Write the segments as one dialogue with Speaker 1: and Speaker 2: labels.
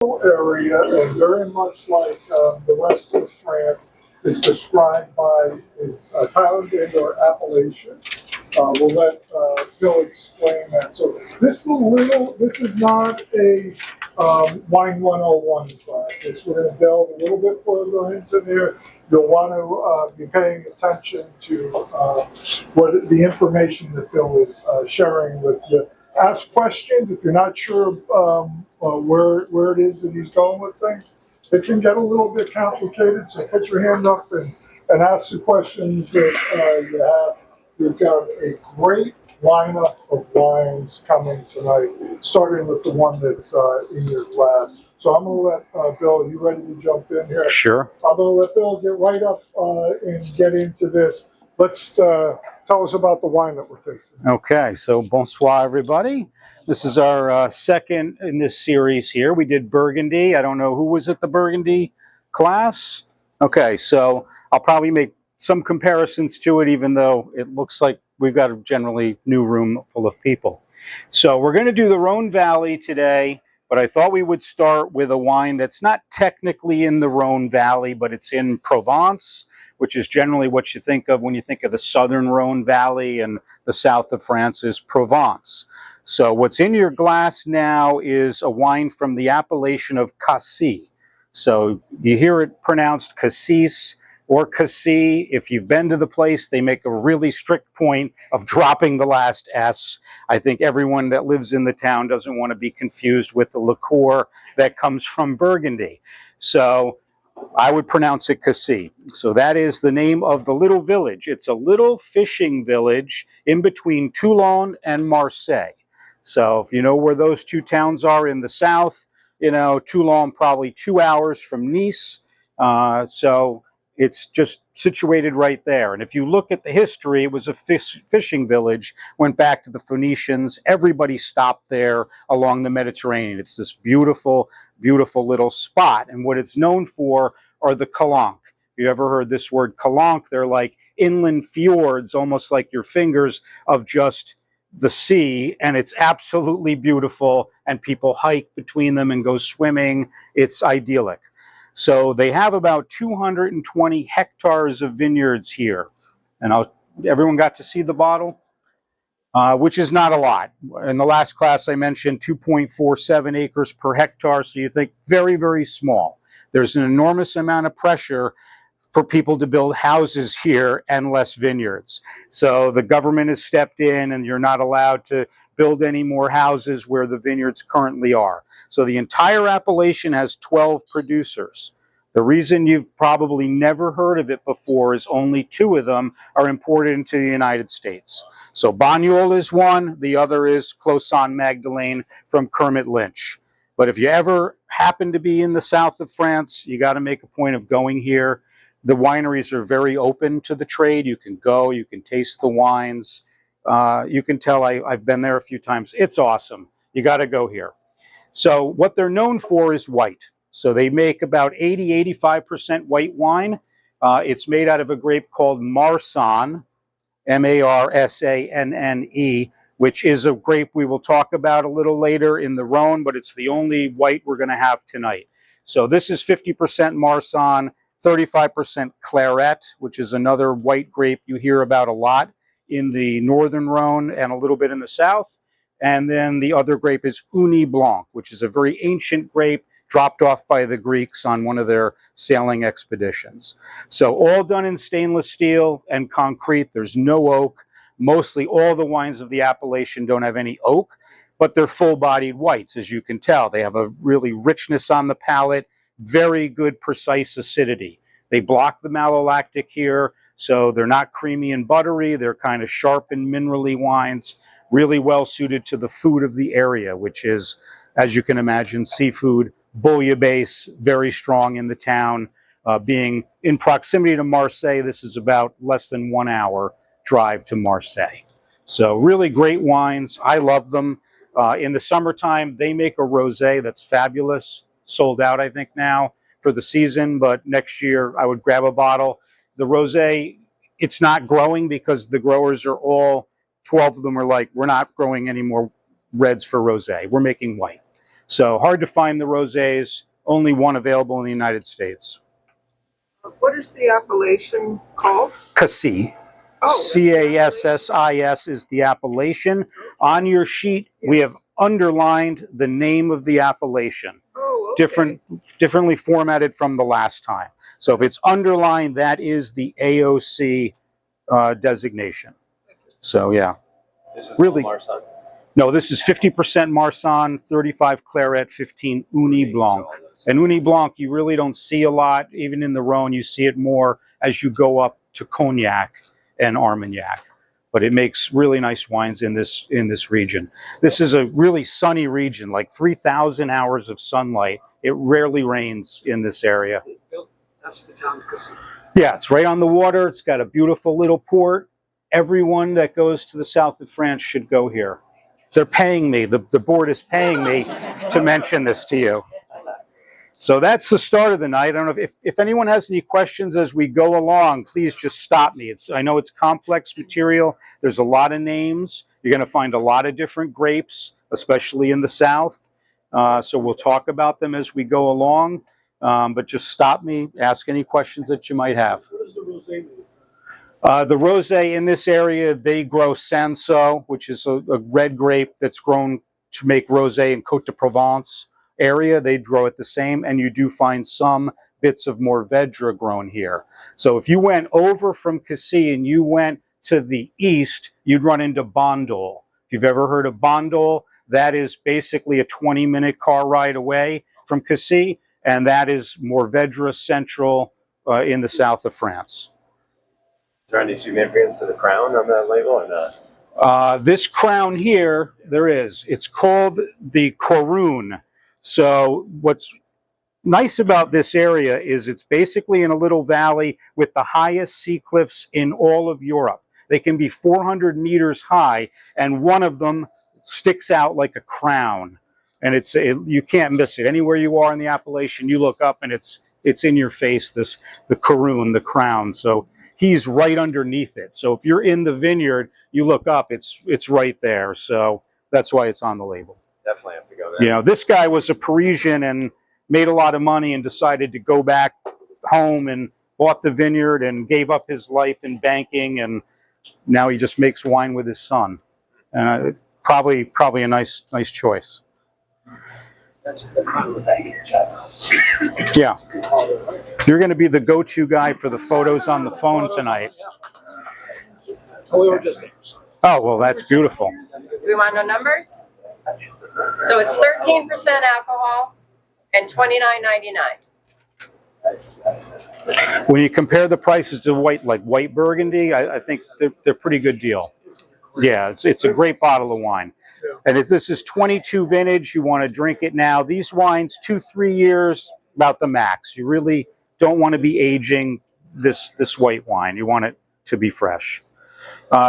Speaker 1: area, and very much like the rest of France, is described by its towns and or appellation. We'll let Phil explain that. So this is not a Wine 101 class. We're going to delve a little bit further into there. You'll want to be paying attention to what the information that Phil is sharing with you. Ask questions if you're not sure where it is that he's going with things. It can get a little bit complicated, so put your hand up and ask the questions that you have. We've got a great lineup of wines coming tonight, starting with the one that's in your glass. So I'm going to let Bill, you ready to jump in here?
Speaker 2: Sure.
Speaker 1: I'm going to let Bill get right up and get into this. Let's tell us about the wine that we're tasting.
Speaker 2: Okay, so bonsoir, everybody. This is our second in this series here. We did Burgundy. I don't know who was at the Burgundy class. Okay, so I'll probably make some comparisons to it, even though it looks like we've got a generally new room full of people. So we're going to do the Rhone Valley today, but I thought we would start with a wine that's not technically in the Rhone Valley, but it's in Provence, which is generally what you think of when you think of the southern Rhone Valley, and the south of France is Provence. So what's in your glass now is a wine from the appellation of Cassis. So you hear it pronounced Cassis or Cassis. If you've been to the place, they make a really strict point of dropping the last S. I think everyone that lives in the town doesn't want to be confused with the liqueur that comes from Burgundy. So I would pronounce it Cassis. So that is the name of the little village. It's a little fishing village in between Toulon and Marseille. So if you know where those two towns are in the south, you know, Toulon probably 2 hours from Nice. So it's just situated right there. And if you look at the history, it was a fishing village, went back to the Phoenicians. Everybody stopped there along the Mediterranean. It's this beautiful, beautiful little spot. And what it's known for are the calanques. If you ever heard this word calanque, they're like inland fjords, almost like your fingers, of just the sea, and it's absolutely beautiful, and people hike between them and go swimming. It's idyllic. So they have about 220 hectares of vineyards here. And everyone got to see the bottle, which is not a lot. In the last class I mentioned 2.47 acres per hectare, so you think very, very small. There's an enormous amount of pressure for people to build houses here and less vineyards. So the government has stepped in, and you're not allowed to build any more houses where the vineyards currently are. So the entire appellation has 12 producers. The reason you've probably never heard of it before is only 2 of them are imported into the United States. So Bagnols is one, the other is Clos Magdalene from Kermit Lynch. But if you ever happen to be in the south of France, you got to make a point of going here. The wineries are very open to the trade. You can go, you can taste the wines. You can tell I've been there a few times. It's awesome. You got to go here. So what they're known for is white. So they make about 80–85% white wine. It's made out of a grape called Marsanne, Marsanne, which is a grape we will talk about a little later in the Rhone, but it's the only white we're going to have tonight. So this is 50% Marsanne, 35% Claret, which is another white grape you hear about a lot in the northern Rhone and a little bit in the south. And then the other grape is Uni Blanc, which is a very ancient grape dropped off by the Greeks on one of their sailing expeditions. So all done in stainless steel and concrete. There's no oak. Mostly all the wines of the appellation don't have any oak, but they're full-bodied whites, as you can tell. They have a really richness on the palate, very good, precise acidity. They block the malolactic here, so they're not creamy and buttery. They're kind of sharp and minerally wines, really well suited to the food of the area, which is, as you can imagine, seafood, bouillabaisse, very strong in the town. Being in proximity to Marseille, this is about less than 1 hour drive to Marseille. So really great wines. I love them. In the summertime, they make a rosé that's fabulous. Sold out, I think, now for the season, but next year I would grab a bottle. The rosé, it's not growing because the growers are all, 12 of them are like, we're not growing any more reds for rosé. We're making white. So hard to find the rosés, only one available in the United States.
Speaker 3: What is the appellation called?
Speaker 2: Cassis.
Speaker 3: Oh,
Speaker 2: Cassis is the appellation. On your sheet, we have underlined the name of the appellation.
Speaker 3: Oh, okay.
Speaker 2: Differently formatted from the last time. So if it's underlined, that is the AOC designation. So yeah.
Speaker 4: This is
Speaker 2: really
Speaker 4: Marsan.
Speaker 2: No, this is 50% Marsan, 35 Claret, 15 Uni Blanc. And Uni Blanc, you really don't see a lot. Even in the Rhone, you see it more as you go up to Cognac and Armagnac. But it makes really nice wines in this region. This is a really sunny region, like 3,000 hours of sunlight. It rarely rains in this area.
Speaker 3: That's the town of Cassis.
Speaker 2: Yeah, it's right on the water. It's got a beautiful little port. Everyone that goes to the south of France should go here. They're paying me. The board is paying me to mention this to you. So that's the start of the night. I don't know if anyone has any questions as we go along, please just stop me. I know it's complex material. There's a lot of names. You're going to find a lot of different grapes, especially in the south. So we'll talk about them as we go along. But just stop me, ask any questions that you might have.
Speaker 1: What is the rosé?
Speaker 2: The rosé in this area, they grow Sanso, which is a red grape that's grown to make rosé in Côte de Provence area. They grow it the same, and you do find some bits of Mourvèdre grown here. So if you went over from Cassis and you went to the east, you'd run into Bandol. If you've ever heard of Bandol, that is basically a 20-minute car ride away from Cassis, and that is Mourvèdre Central in the south of France.
Speaker 4: Is there any significance to the crown on that label or not?
Speaker 2: This crown here, there is. It's called the Rhone. So what's nice about this area is it's basically in a little valley with the highest sea cliffs in all of Europe. They can be 400 meters high, and one of them sticks out like a crown. And you can't miss it. Anywhere you are in the appellation, you look up and it's in your face, the Rhone, the crown. So he's right underneath it. So if you're in the vineyard, you look up, it's right there. So that's why it's on the label.
Speaker 4: Definitely have to go there.
Speaker 2: You know, this guy was a Parisian and made a lot of money and decided to go back home and bought the vineyard and gave up his life in banking, and now he just makes wine with his son. Probably a nice choice.
Speaker 3: That's the crown of the bank.
Speaker 2: Yeah. You're going to be the go-to guy for the photos on the phone tonight.
Speaker 3: We were just there.
Speaker 2: Oh, well, that's beautiful.
Speaker 5: We want no numbers? So it's 13% alcohol and $29.99.
Speaker 2: When you compare the prices to white Burgundy, I think they're pretty good deal. Yeah, it's a great bottle of wine. And if this is 22 vintage, you want to drink it now. These wines, 2-3 years, about the max. You really don't want to be aging this white wine. You want it to be fresh.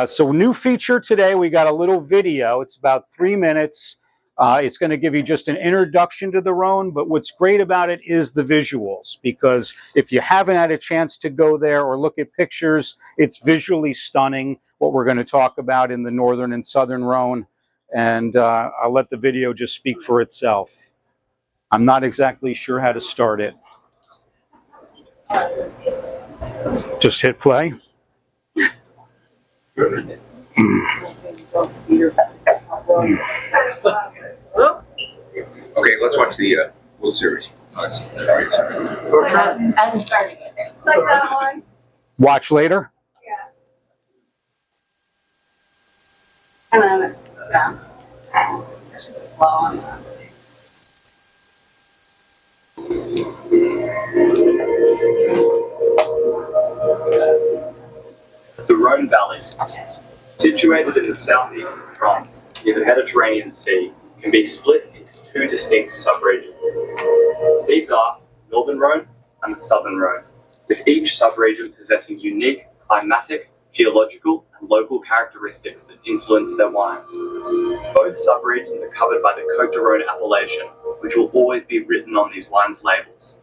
Speaker 2: So new feature today, we got a little video. It's about 3 minutes. It's going to give you just an introduction to the Rhone, but what's great about it is the visuals, because if you haven't had a chance to go there or look at pictures, it's visually stunning what we're going to talk about in the northern and southern Rhone, and I'll let the video just speak for itself. I'm not exactly sure how to start it. Just hit play.
Speaker 6: Okay, let's watch the World Series.
Speaker 5: I'm starting it. Like that one?
Speaker 2: Watch later.
Speaker 5: Yeah. And then, yeah. It's just slow on that.
Speaker 7: The Rhone Valley, situated in the southeast of France, near the Mediterranean Sea, can be split into two distinct subregions. These are Northern Rhone and the Southern Rhone, with each subregion possessing unique climatic, geological, and local characteristics that influence their wines. Both subregions are covered by the Côte de Rhone appellation, which will always be written on these wines' labels.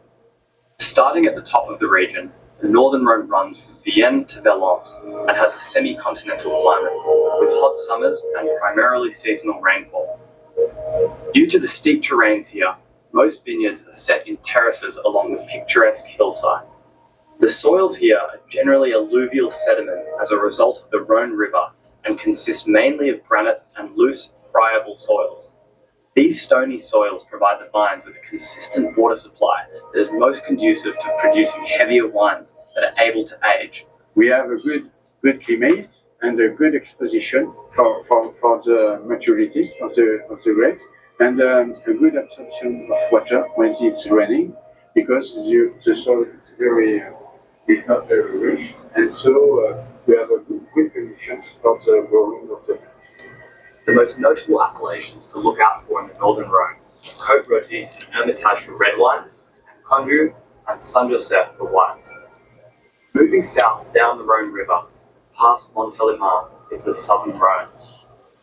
Speaker 7: Starting at the top of the region, the Northern Rhone runs from Vienne to Valence and has a semi-continental climate, with hot summers and primarily seasonal rainfall. Due to the steep terrains here, most vineyards are set in terraces along the picturesque hillside. The soils here are generally alluvial sediment as a result of the Rhone River and consist mainly of granite and loose, friable soils. These stony soils provide the vines with a consistent water supply that is most conducive to producing heavier wines that are able to age.
Speaker 8: We have a good climate and a good exposition for the maturity of the grape, and a good absorption of water when it's raining, because the soil is not very rich, and so we have a good conditions for the growing of the plant.
Speaker 7: The most notable appellations to look out for in the Northern Rhone are Côte Rôtie and Hermitage for red wines, and Condu and Saint-Joseph for whites. Moving south down the Rhone River, past Montélimar, is the Southern Rhone.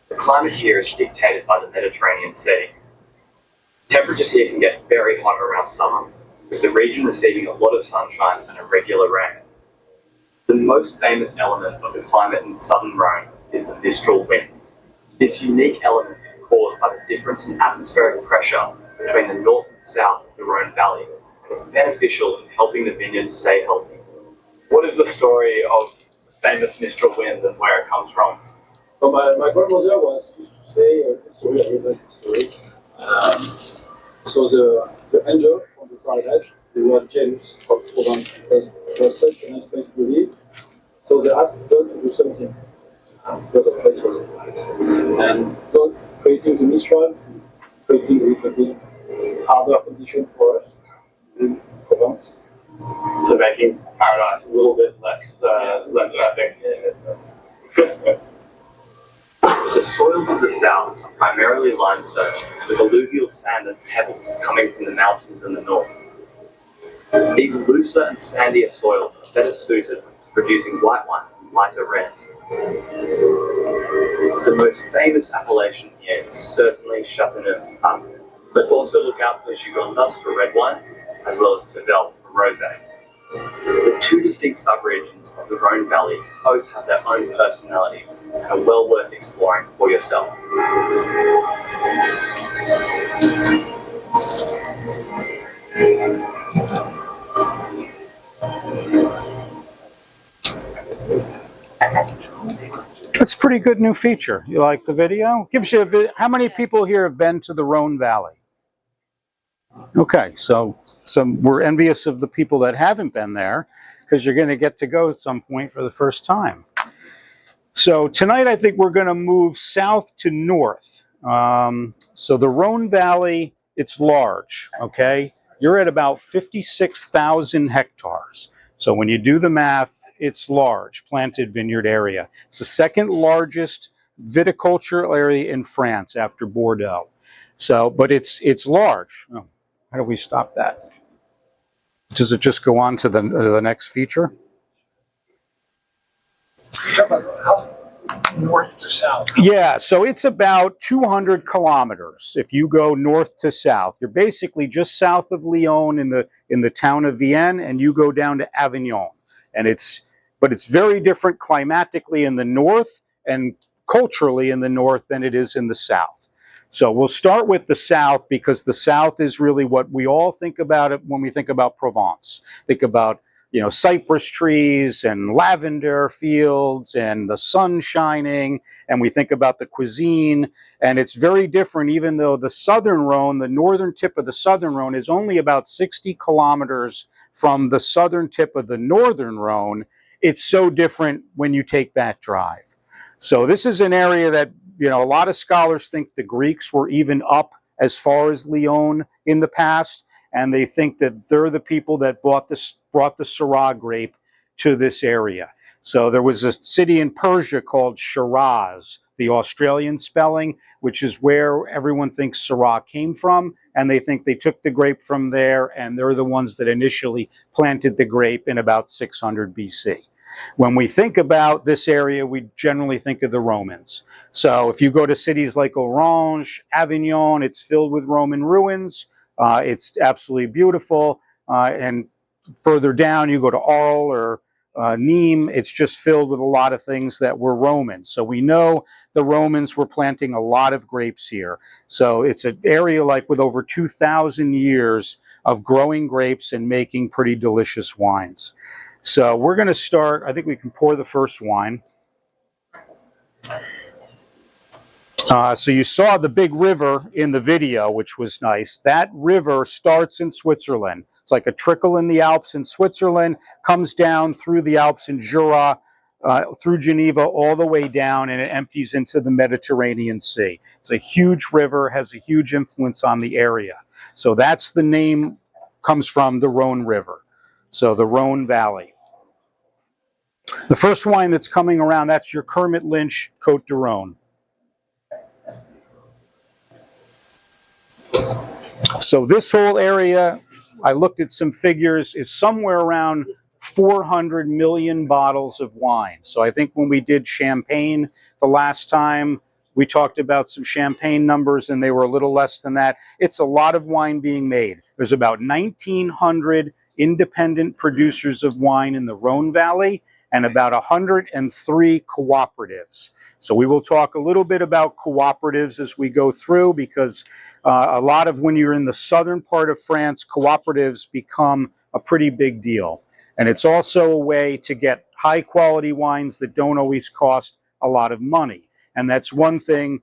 Speaker 7: The climate here is dictated by the Mediterranean Sea. Temperatures here can get very hot around summer, with the region receiving a lot of sunshine and irregular rain. The most famous element of the climate in the Southern Rhone is the mistral wind. This unique element is caused by the difference in atmospheric pressure between the north and south of the Rhone Valley, and is beneficial in helping the vineyards stay healthy. What is the story of the famous mistral wind and where it comes from?
Speaker 9: So my grandmother used to say a story, I remember the story. So the angel from the paradise, they were jealous of Provence because it was such a nice place to live. So they asked God to do something because the place was nice. And God creating the Mistral, creating a little bit harder condition for us in Provence.
Speaker 7: So making paradise a little bit less epic. The soils of the south are primarily limestone, with alluvial sand and pebbles coming from the mountains in the north. These looser and sandier soils are better suited to producing white wines and lighter reds. The most famous appellation here is certainly Châteauneuf-du-Pape, but also look out for Gigondas for red wines, as well as Tavel for rosé. The two distinct subregions of the Rhone Valley both have their own personalities and are well worth exploring for yourself.
Speaker 2: That's a pretty good new feature. You like the video? Gives you how many people here have been to the Rhone Valley? Okay, so we're envious of the people that haven't been there, because you're going to get to go at some point for the first time. So tonight I think we're going to move south to north. So the Rhone Valley, it's large, okay? You're at about 56,000 hectares. So when you do the math, it's large, planted vineyard area. It's the second largest viticultural area in France after Bordeaux. So, but it's large. Oh, how do we stop that? Does it just go on to the next feature?
Speaker 9: North to south.
Speaker 2: Yeah, so it's about 200 kilometers if you go north to south. You're basically just south of Lyon in the town of Vienne, and you go down to Avignon. And it's very different climatically in the north and culturally in the north than it is in the south. So we'll start with the south, because the south is really what we all think about it when we think about Provence. Think about, you know, cypress trees and lavender fields and the sun shining, and we think about the cuisine, and it's very different. Even though the southern Rhone, the northern tip of the southern Rhone, is only about 60 kilometers from the southern tip of the northern Rhone, it's so different when you take that drive. So this is an area that, you know, a lot of scholars think the Greeks were even up as far as Lyon in the past, and they think that they're the people that brought the Syrah grape to this area. So there was a city in Persia called Shiraz, the Australian spelling, which is where everyone thinks Syrah came from, and they think they took the grape from there, and they're the ones that initially planted the grape in about 600 BC. When we think about this area, we generally think of the Romans. So if you go to cities like Orange, Avignon, it's filled with Roman ruins. It's absolutely beautiful. And further down, you go to Arles or Nîmes, it's just filled with a lot of things that were Roman. So we know the Romans were planting a lot of grapes here. So it's an area like with over 2,000 years of growing grapes and making pretty delicious wines. So we're going to start, I think we can pour the first wine. So you saw the big river in the video, which was nice. That river starts in Switzerland. It's like a trickle in the Alps in Switzerland, comes down through the Alps in Jura, through Geneva, all the way down, and it empties into the Mediterranean Sea. It's a huge river, has a huge influence on the area. So that's the name, comes from the Rhone River. So the Rhone Valley. The first wine that's coming around, that's your Kermit Lynch Côte de Rhone. So this whole area, I looked at some figures, is somewhere around 400 million bottles of wine. So I think when we did Champagne the last time, we talked about some Champagne numbers and they were a little less than that. It's a lot of wine being made. There's about 1,900 independent producers of wine in the Rhone Valley and about 103 cooperatives. So we will talk a little bit about cooperatives as we go through, because a lot of when you're in the southern part of France, cooperatives become a pretty big deal. And it's also a way to get high quality wines that don't always cost a lot of money. And that's one thing.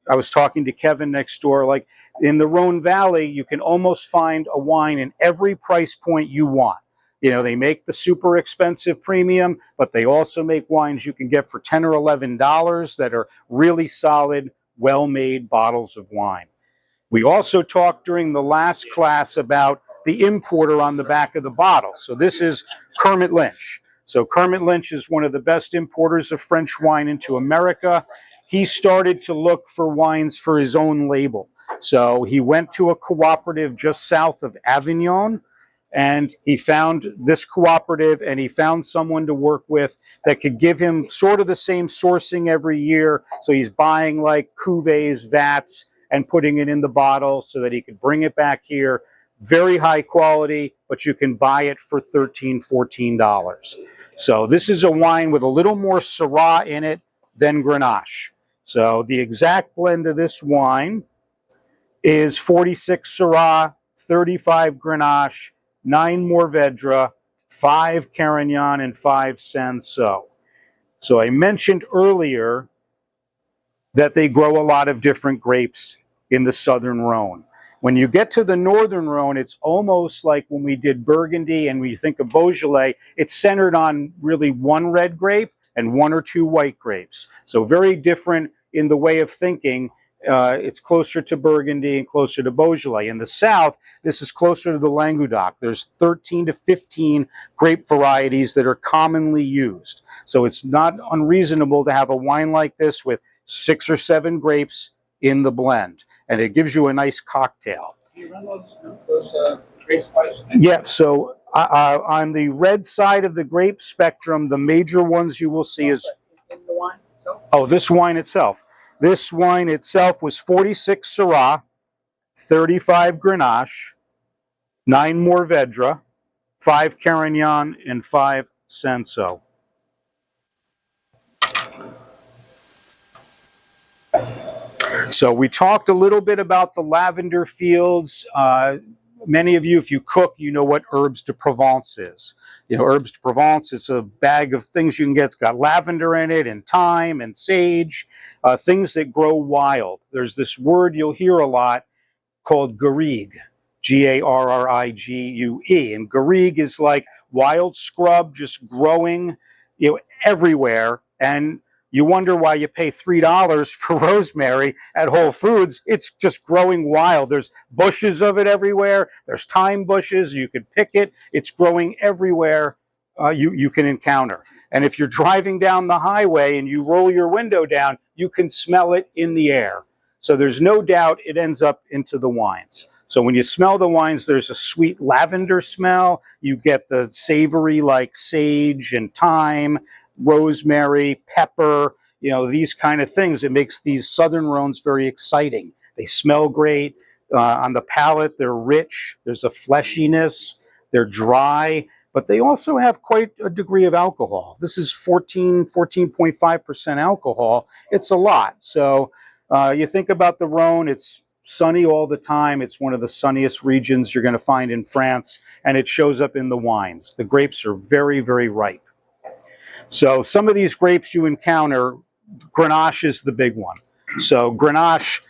Speaker 2: I was talking to Kevin next door, like in the Rhone Valley, you can almost find a wine in every price point you want. You know, they make the super expensive premium, but they also make wines you can get for $10 or $11 that are really solid, well-made bottles of wine. We also talked during the last class about the importer on the back of the bottle. So this is Kermit Lynch. So Kermit Lynch is one of the best importers of French wine into America. He started to look for wines for his own label. So he went to a cooperative just south of Avignon, and he found this cooperative, and he found someone to work with that could give him sort of the same sourcing every year. So he's buying like cuvées, vats, and putting it in the bottle so that he could bring it back here. Very high quality, but you can buy it for $13, $14. So this is a wine with a little more Syrah in it than Grenache. So the exact blend of this wine is 46 Syrah, 35 Grenache, 9 Mourvedre, 5 Carignan, and 5 Cinsault. So I mentioned earlier that they grow a lot of different grapes in the southern Rhone. When you get to the northern Rhone, it's almost like when we did Burgundy and we think of Beaujolais, it's centered on really one red grape and 1 or 2 white grapes. So very different in the way of thinking. It's closer to Burgundy and closer to Beaujolais. In the south, this is closer to the Languedoc. There's 13 to 15 grape varieties that are commonly used. So it's not unreasonable to have a wine like this with 6 or 7 grapes in the blend. And it gives you a nice cocktail.
Speaker 9: Do you run those grape spices?
Speaker 2: Yeah, so on the red side of the grape spectrum, the major ones you will see is...
Speaker 9: In the wine itself?
Speaker 2: Oh, this wine itself. This wine itself was 46 Syrah, 35 Grenache, 9 Mourvedre, 5 Carignan, and 5 Cinsault. So we talked a little bit about the lavender fields. Many of you, if you cook, you know what herbes de Provence is. You know, herbes de Provence is a bag of things you can get. It's got lavender in it and thyme and sage, things that grow wild. There's this word you'll hear a lot called garrigue, G-A-R-R-I-G-U-E. And garrigue is like wild scrub just growing, you know, everywhere. And you wonder why you pay $3 for rosemary at Whole Foods. It's just growing wild. There's bushes of it everywhere. There's thyme bushes. You can pick it. It's growing everywhere you can encounter. And if you're driving down the highway and you roll your window down, you can smell it in the air. So there's no doubt it ends up into the wines. So when you smell the wines, there's a sweet lavender smell. You get the savory like sage and thyme, rosemary, pepper, you know, these kind of things. It makes these southern Rhones very exciting. They smell great. On the palate, they're rich. There's a fleshiness. They're dry, but they also have quite a degree of alcohol. This is 14.5% alcohol. It's a lot. So you think about the Rhone, it's sunny all the time. It's one of the sunniest regions you're going to find in France, and it shows up in the wines. The grapes are very, very ripe. So some of these grapes you encounter, Grenache is the big one. So Grenache,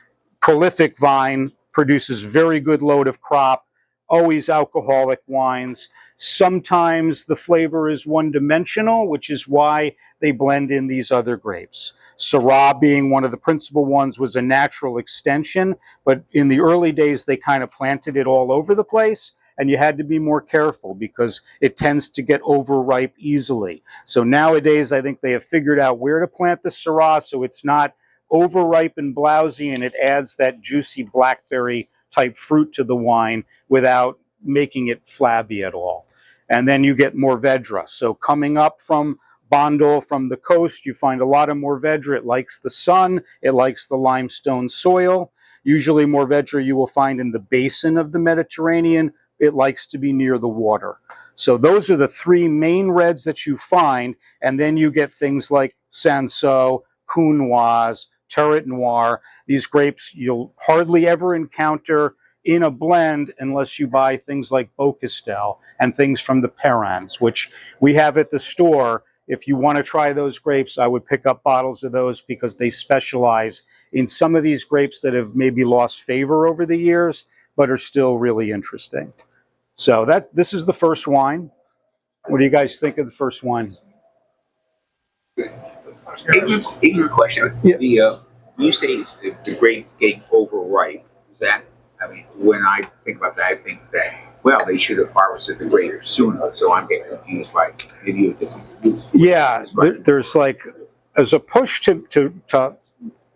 Speaker 2: prolific vine, produces very good load of crop, always alcoholic wines. Sometimes the flavor is one-dimensional, which is why they blend in these other grapes. Syrah, being one of the principal ones, was a natural extension, but in the early days they kind of planted it all over the place, and you had to be more careful because it tends to get overripe easily. So nowadays I think they have figured out where to plant the Syrah so it's not overripe and blousy, and it adds that juicy blackberry type fruit to the wine without making it flabby at all. And then you get Mourvedre. So coming up from Bondol, from the coast, you find a lot of Mourvedre. It likes the sun, it likes the limestone soil. Usually Mourvedre you will find in the basin of the Mediterranean. It likes to be near the water. So those are the three main reds that you find, and then you get things like Cinsault, Counoise, Turret Noir. These grapes you'll hardly ever encounter in a blend unless you buy things like Beaucastel and things from the Perrins, which we have at the store. If you want to try those grapes, I would pick up bottles of those because they specialize in some of these grapes that have maybe lost favor over the years, but are still really interesting. So this is the first wine. What do you guys think of the first wine?
Speaker 6: Ignorant question.
Speaker 2: Yeah.
Speaker 6: When you say the grape getting overripe, is that? I mean, when I think about that, I think that they should have harvested the grape sooner. So I'm getting confused by maybe a different.
Speaker 2: Yeah, there's a push to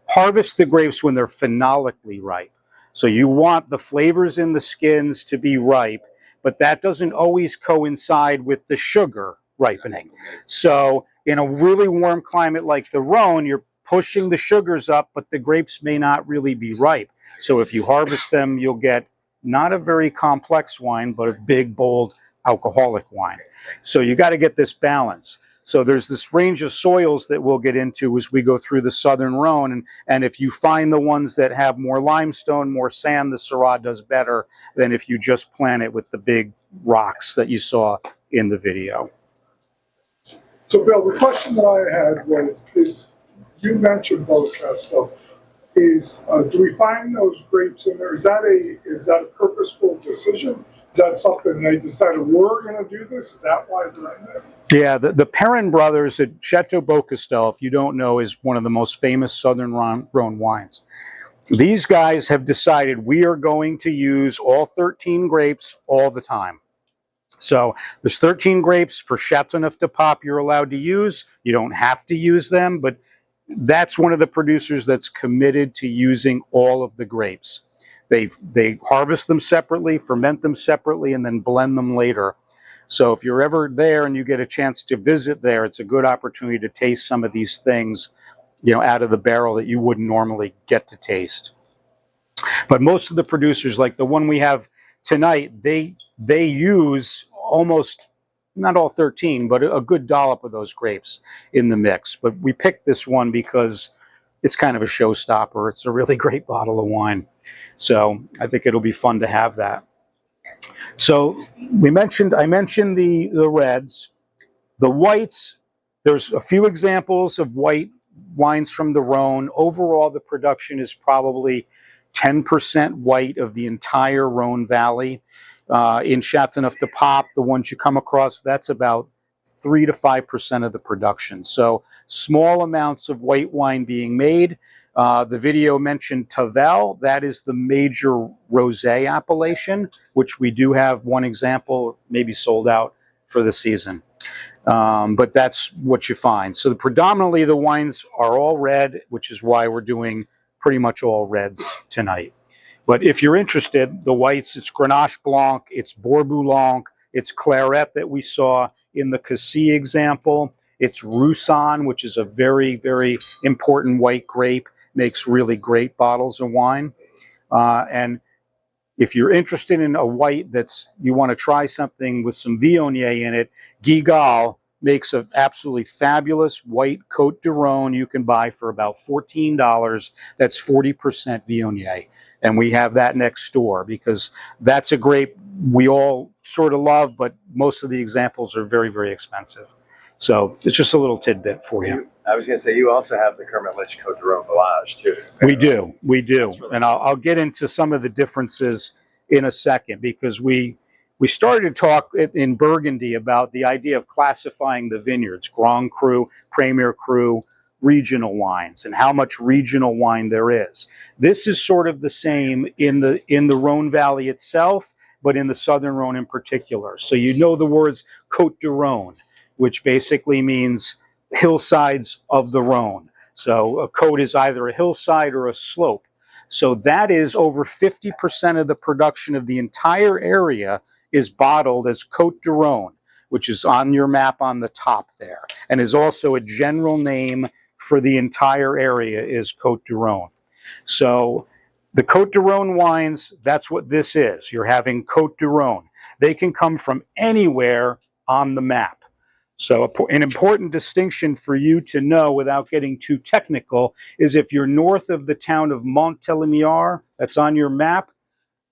Speaker 2: harvest the grapes when they're phenolically ripe. So you want the flavors in the skins to be ripe, but that doesn't always coincide with the sugar ripening. So in a really warm climate like the Rhone, you're pushing the sugars up, but the grapes may not really be ripe. So if you harvest them, you'll get not a very complex wine, but a big, bold, alcoholic wine. So you got to get this balance. So there's this range of soils that we'll get into as we go through the southern Rhone. And if you find the ones that have more limestone, more sand, the Syrah does better than if you just plant it with the big rocks that you saw in the video.
Speaker 1: So Bill, the question that I had was, you mentioned Beaucastel. Do we find those grapes in there? Is that a purposeful decision? Is that something they decided we're going to do this? Is that why they're in there?
Speaker 2: Yeah, the Perrin brothers at Chateau Beaucastel, if you don't know, is one of the most famous southern Rhone wines. These guys have decided we are going to use all 13 grapes all the time. So there's 13 grapes for Chateauneuf du Pape you're allowed to use. You don't have to use them, but that's one of the producers that's committed to using all of the grapes. They harvest them separately, ferment them separately, and then blend them later. So if you're ever there and you get a chance to visit there, it's a good opportunity to taste some of these things, out of the barrel that you wouldn't normally get to taste. But most of the producers, like the one we have tonight, they use almost, not all 13, but a good dollop of those grapes in the mix. But we picked this one because it's kind of a showstopper. It's a really great bottle of wine. So I think it'll be fun to have that. So I mentioned the reds. The whites, there's a few examples of white wines from the Rhone. Overall, the production is probably 10% white of the entire Rhone Valley. In Chateauneuf du Pape, the ones you come across, that's about 3 to 5% of the production. So small amounts of white wine being made. The video mentioned Tavel. That is the major rosé appellation, which we do have one example, maybe sold out for the season. But that's what you find. So predominantly the wines are all red, which is why we're doing pretty much all reds tonight. But if you're interested, the whites, it's Grenache Blanc, it's Bourboulogne, it's Claret that we saw in the Cassis example. It's Roussanne, which is a very, very important white grape, makes really great bottles of wine. And If you're interested in a white you want to try something with some Viognier in it, Gigal makes an absolutely fabulous white Côte de Rhone you can buy for about $14. That's 40% Viognier. And we have that next door because that's a grape we all sort of love, but most of the examples are very, very expensive. So it's just a little tidbit for you.
Speaker 4: I was going to say, you also have the Kermit Lynch Côte de Rhone Village, too.
Speaker 2: We do. And I'll get into some of the differences in a second because we started to talk in Burgundy about the idea of classifying the vineyards, Grand Cru, Premier Cru, regional wines, and how much regional wine there is. This is sort of the same in the Rhone Valley itself, but in the Southern Rhone in particular. So you know the words Côte de Rhone, which basically means hillsides of the Rhone. So a côte is either a hillside or a slope. So that is over 50% of the production of the entire area is bottled as Côte de Rhone, which is on your map on the top there, and is also a general name for the entire area is Côte de Rhone. So the Côte de Rhone wines, that's what this is. You're having Côte de Rhone. They can come from anywhere on the map. So an important distinction for you to know without getting too technical is if you're north of the town of Montélimar, that's on your map,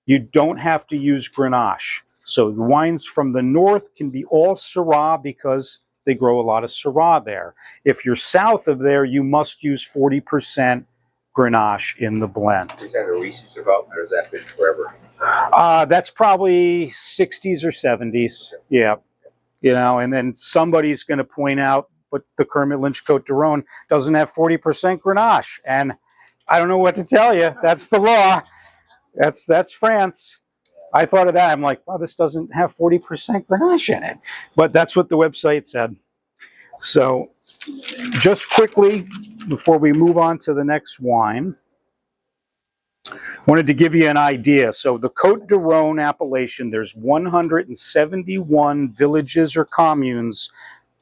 Speaker 2: you don't have to use Grenache. So the wines from the north can be all Syrah because they grow a lot of Syrah there. If you're south of there, you must use 40% Grenache in the blend.
Speaker 6: Is that a recent development or has that been forever?
Speaker 2: That's probably 60s or 70s. Yeah. You know, and then somebody's going to point out, but the Kermit Lynch Côte de Rhone doesn't have 40% Grenache. And I don't know what to tell you. That's the law. That's France. I thought of that. I'm like, well, this doesn't have 40% Grenache in it. But that's what the website said. So just quickly, before we move on to the next wine, wanted to give you an idea. So the Côte de Rhone appellation, there's 171 villages or communes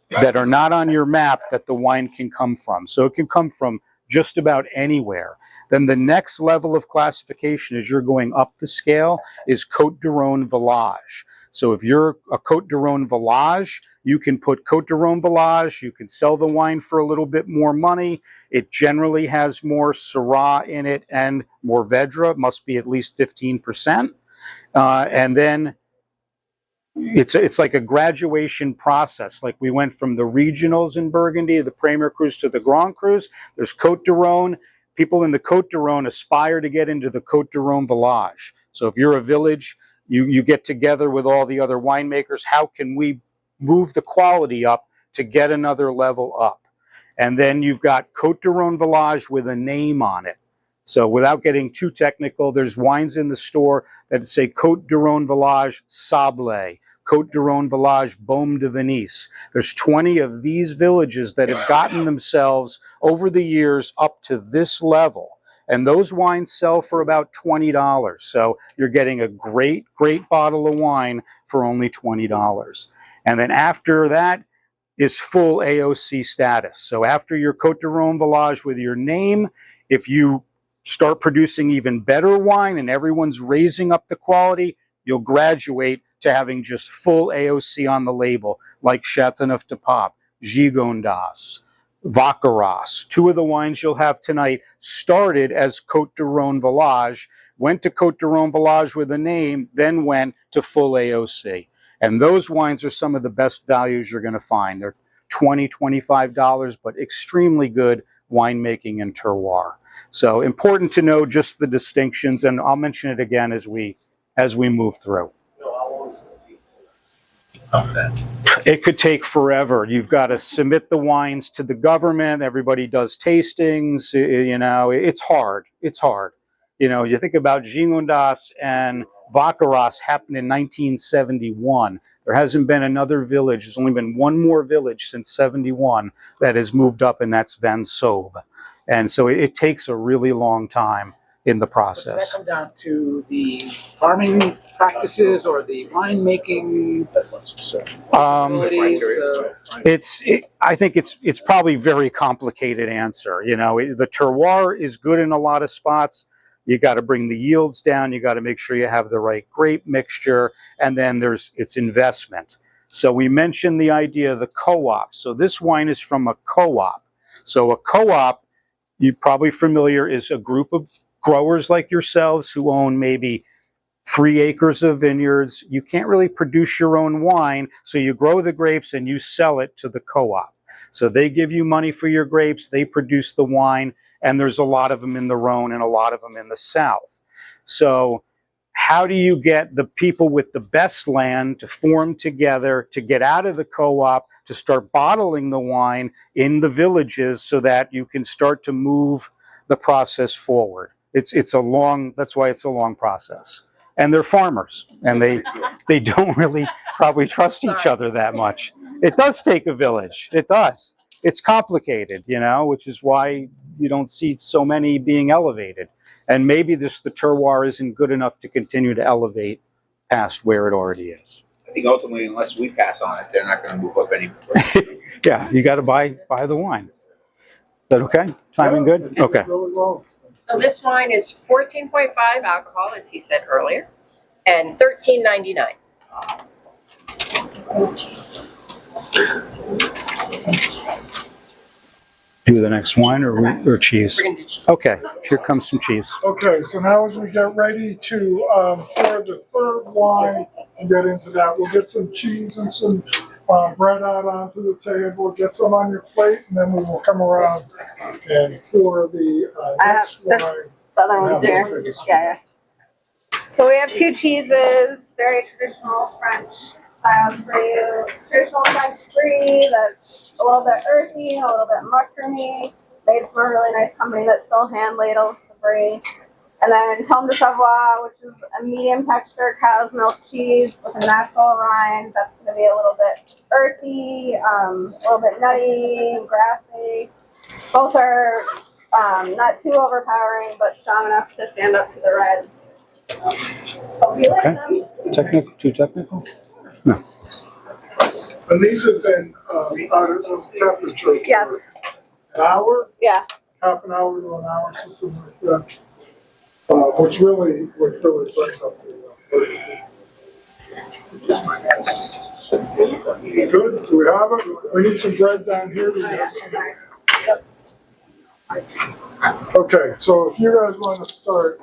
Speaker 2: that are not on your map that the wine can come from. So it can come from just about anywhere. Then the next level of classification as you're going up the scale is Côte de Rhone Village. So if you're a Côte de Rhone Village, you can put Côte de Rhone Village, you can sell the wine for a little bit more money. It generally has more Syrah in it and more Vedra, must be at least 15%. And then it's like a graduation process. Like we went from the regionals in Burgundy, the Premier Crus to the Grand Crus. There's Côte de Rhone. People in the Côte de Rhone aspire to get into the Côte de Rhone Village. So if you're a village, you get together with all the other winemakers. How can we move the quality up to get another level up? And then you've got Côte de Rhone Village with a name on it. So without getting too technical, there's wines in the store that say Côte de Rhone Village Sablé, Côte de Rhone Village Baume de Venise. There's 20 of these villages that have gotten themselves over the years up to this level. And those wines sell for about $20. So you're getting a great, great bottle of wine for only $20. And then after that is full AOC status. So after your Côte de Rhone Village with your name, if you start producing even better wine and everyone's raising up the quality, you'll graduate to having just full AOC on the label, like Châteauneuf-du-Pape, Gigondas, Vaccaras. Two of the wines you'll have tonight started as Côte de Rhone Village, went to Côte de Rhone Village with a name, then went to full AOC. And those wines are some of the best values you're going to find. They're $20, $25, but extremely good winemaking and terroir. So important to know just the distinctions, and I'll mention it again as we move through. It could take forever. You've got to submit the wines to the government. Everybody does tastings. You know, it's hard. It's hard. You know, you think about Gigondas and Vaccaras happened in 1971. There hasn't been another village. There's only been one more village since 71 that has moved up, and that's Van Sobe. And so it takes a really long time in the process.
Speaker 10: Does that come down to the farming practices or the winemaking abilities?
Speaker 2: I think it's probably a very complicated answer. You know, the terroir is good in a lot of spots. You got to bring the yields down. You got to make sure you have the right grape mixture. And then it's investment. So we mentioned the idea of the co-op. So this wine is from a co-op. So a co-op, you're probably familiar, is a group of growers like yourselves who own maybe 3 acres of vineyards. You can't really produce your own wine, so you grow the grapes and you sell it to the co-op. So they give you money for your grapes, they produce the wine, and there's a lot of them in the Rhone and a lot of them in the south. So how do you get the people with the best land to form together, to get out of the co-op, to start bottling the wine in the villages so that you can start to move the process forward? That's why it's a long process. And they're farmers, and they don't really probably trust each other that much. It does take a village. It does. It's complicated, which is why you don't see so many being elevated. And maybe the terroir isn't good enough to continue to elevate past where it already is.
Speaker 6: I think ultimately, unless we pass on it, they're not going to move up anymore.
Speaker 2: Yeah, you got to buy the wine. Is that okay? Timing good? Okay.
Speaker 1: Really well.
Speaker 5: So this wine is 14.5 alcohol, as he said earlier, and $13.99.
Speaker 2: Do the next wine or cheese?
Speaker 5: We're gonna do cheese.
Speaker 2: Okay, here comes some cheese.
Speaker 1: Okay, so now as we get ready to pour the third wine and get into that, we'll get some cheese and some bread out onto the table, get some on your plate, and then we will come around and pour the next wine.
Speaker 11: The other one's there. Yeah. So we have 2 cheeses, very traditional French styles for you. Traditional French brie that's a little bit earthy, a little bit mushroomy, made from a really nice company that still hand ladles the brie. And then Tome de Savoie, which is a medium texture cow's milk cheese with a natural rind. That's going to be a little bit earthy, a little bit nutty, grassy. Both are not too overpowering, but strong enough to stand up to the reds. Hope you like them.
Speaker 2: Too technical? No.
Speaker 1: And these have been out at this temperature for
Speaker 11: Yes.
Speaker 1: an hour,
Speaker 11: Yeah.
Speaker 1: half an hour to an hour, something like that. Which really brings up the good. Do we have it? We need some bread down here. Okay, so if you guys want to start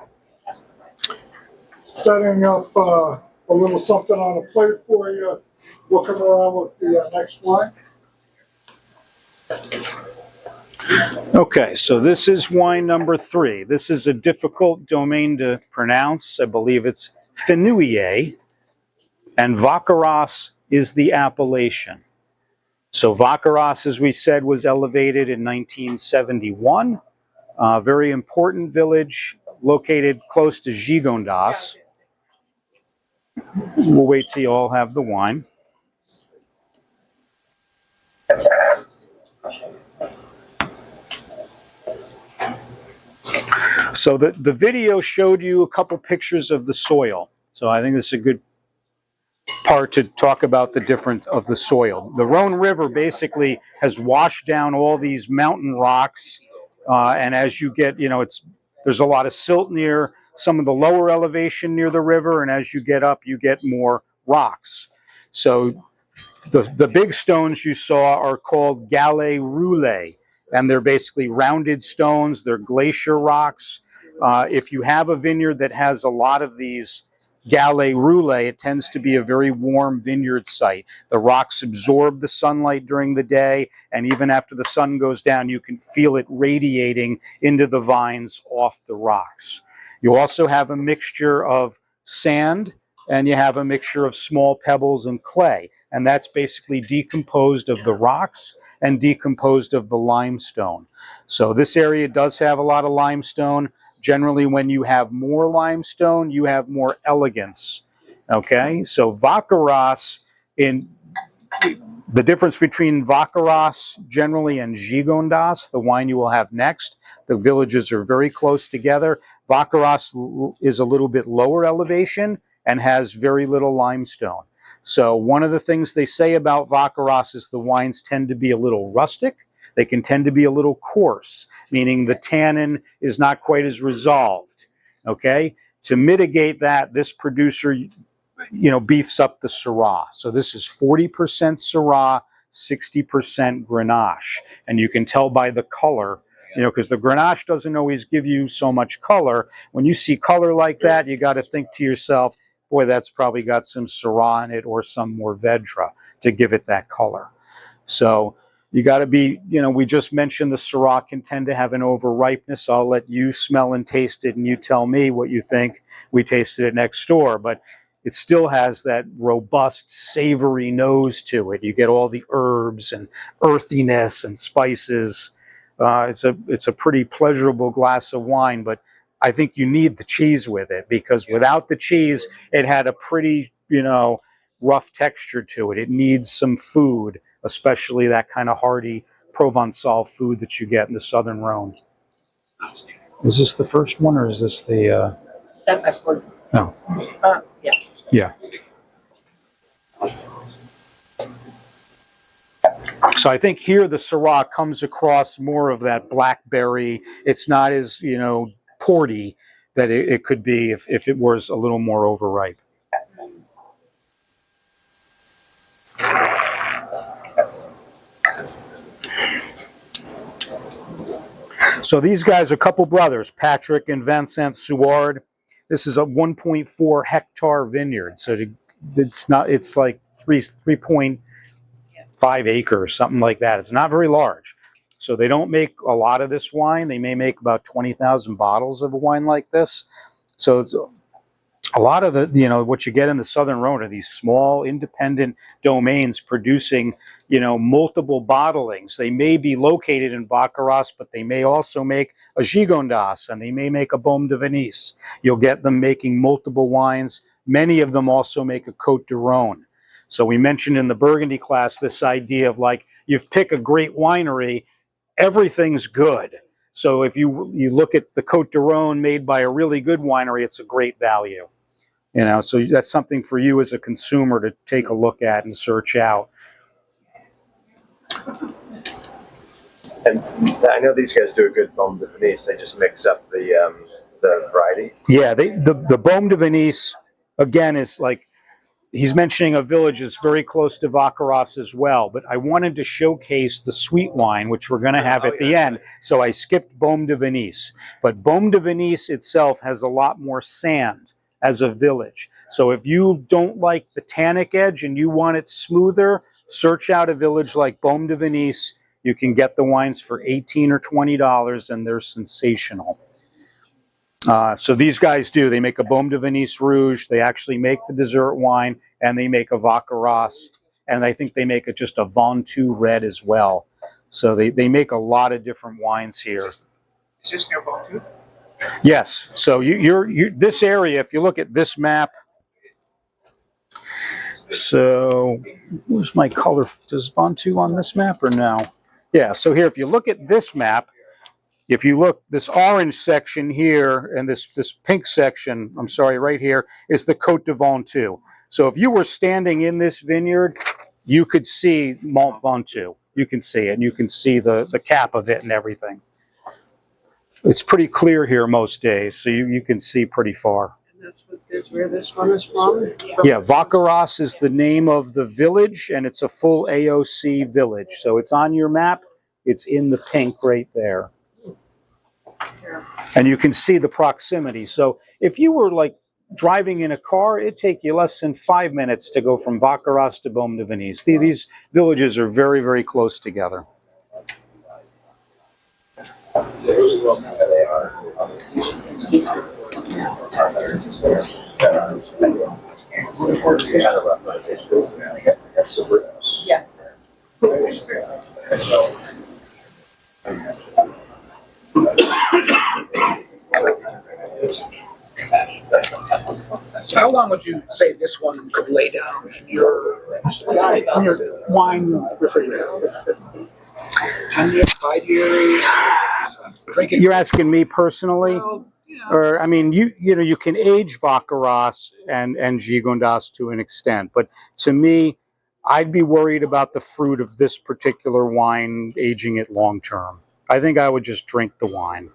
Speaker 1: setting up a little something on a plate for you, we'll come around with the next wine.
Speaker 2: Okay, so this is wine number 3. This is a difficult domain to pronounce. I believe it's Fenouillet, and Vaccaras is the appellation. So Vaccaras, as we said, was elevated in 1971. A very important village located close to Gigondas. We'll wait till you all have the wine. So the video showed you a couple pictures of the soil. So I think this is a good part to talk about the difference of the soil. The Rhone River basically has washed down all these mountain rocks, and as you get, there's a lot of silt near some of the lower elevation near the river, and as you get up, you get more rocks. So the big stones you saw are called galets roulés, and they're basically rounded stones. They're glacier rocks. If you have a vineyard that has a lot of these galets roulés, it tends to be a very warm vineyard site. The rocks absorb the sunlight during the day, and even after the sun goes down, you can feel it radiating into the vines off the rocks. You also have a mixture of sand, and you have a mixture of small pebbles and clay, and that's basically decomposed of the rocks and decomposed of the limestone. So this area does have a lot of limestone. Generally, when you have more limestone, you have more elegance. Okay, so Vaccaras, the difference between Vaccaras generally and Gigondas, the wine you will have next, the villages are very close together. Vaccaras is a little bit lower elevation and has very little limestone. So one of the things they say about Vaccaras is the wines tend to be a little rustic. They can tend to be a little coarse, meaning the tannin is not quite as resolved. Okay, to mitigate that, this producer, beefs up the Syrah. So this is 40% Syrah, 60% Grenache, and you can tell by the color. Because the Grenache doesn't always give you so much color. When you see color like that, you got to think to yourself, boy, that's probably got some Syrah in it or some Mourvedre to give it that color. So you got to be, we just mentioned the Syrah can tend to have an over-ripeness. I'll let you smell and taste it, and you tell me what you think. We tasted it next door, but it still has that robust, savory nose to it. You get all the herbs and earthiness and spices. It's a pretty pleasurable glass of wine, but I think you need the cheese with it, because without the cheese, it had a pretty, rough texture to it. It needs some food, especially that kind of hearty Provençal food that you get in the Southern Rhone. Is this the first one, or is this the?
Speaker 3: That my word.
Speaker 2: No.
Speaker 3: Yes.
Speaker 2: Yeah. So I think here the Syrah comes across more of that blackberry. It's not as, porty that it could be if it was a little more overripe. So these guys are a couple brothers, Patrick and Vincent Suard. This is a 1.4 hectare vineyard. So it's like 3.5 acres, something like that. It's not very large. So they don't make a lot of this wine. They may make about 20,000 bottles of a wine like this. So it's a lot of what you get in the Southern Rhone are these small independent domains producing, multiple bottlings. They may be located in Vaccaras, but they may also make a Gigondas, and they may make a Baume de Venise. You'll get them making multiple wines. Many of them also make a Côte de Rhone. So we mentioned in the Burgundy class this idea of you pick a great winery, everything's good. So if you look at the Côte de Rhone made by a really good winery, it's a great value. So that's something for you as a consumer to take a look at and search out.
Speaker 4: And I know these guys do a good Baume de Venise. They just mix up the variety.
Speaker 2: Yeah, the Baume de Venise, again, is like, he's mentioning a village that's very close to Vaccaras as well, but I wanted to showcase the sweet wine, which we're going to have at the end, so I skipped Baume de Venise. But Baume de Venise itself has a lot more sand as a village. So if you don't like the tannic edge and you want it smoother, search out a village like Baume de Venise. You can get the wines for $18 or $20, and they're sensational. So these guys they make a Baume de Venise Rouge, they actually make the dessert wine, and they make a Vaccaras, and I think they make just a Ventoux Red as well. So they make a lot of different wines here.
Speaker 10: Is this near Ventoux?
Speaker 2: Yes. So you're this area, if you look at this map, so where's my color? Does Ventoux on this map or no? Yeah, so here, if you look at this map, if you look, this orange section here and this pink section, I'm sorry, right here, is the Côte de Ventoux. So if you were standing in this vineyard, you could see Mont Ventoux. You can see it, and you can see the cap of it and everything. It's pretty clear here most days, so you can see pretty far.
Speaker 3: And that's where this one is from?
Speaker 2: Yeah, Vaccaras is the name of the village, and it's a full AOC village. So it's on your map. It's in the pink right there. And you can see the proximity. So if you were driving in a car, it'd take you less than 5 minutes to go from Vaccaras to Baume de Venise. These villages are very, very close together.
Speaker 3: Yeah.
Speaker 10: So how long would you say this one could lay down in your wine refrigerator? 10 years, 5 years?
Speaker 2: You're asking me personally?
Speaker 10: Well,
Speaker 2: Or, I mean, you can age Vaccaras and Gigondas to an extent, but to me, I'd be worried about the fruit of this particular wine aging it long term. I think I would just drink the wine.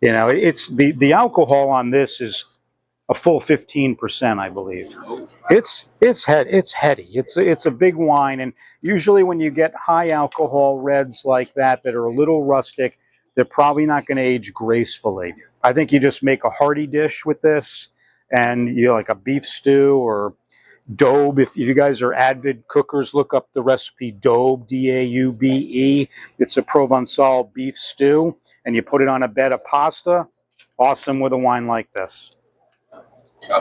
Speaker 2: You know, it's the alcohol on this is a full 15%, I believe. It's heady. It's a big wine, and usually when you get high alcohol reds like that are a little rustic, they're probably not going to age gracefully. I think you just make a hearty dish with this, and you know, like a beef stew or daube. If you guys are avid cookers, look up the recipe daube, D-A-U-B-E. It's a Provençal beef stew, and you put it on a bed of pasta. Awesome with a wine like this.
Speaker 5: So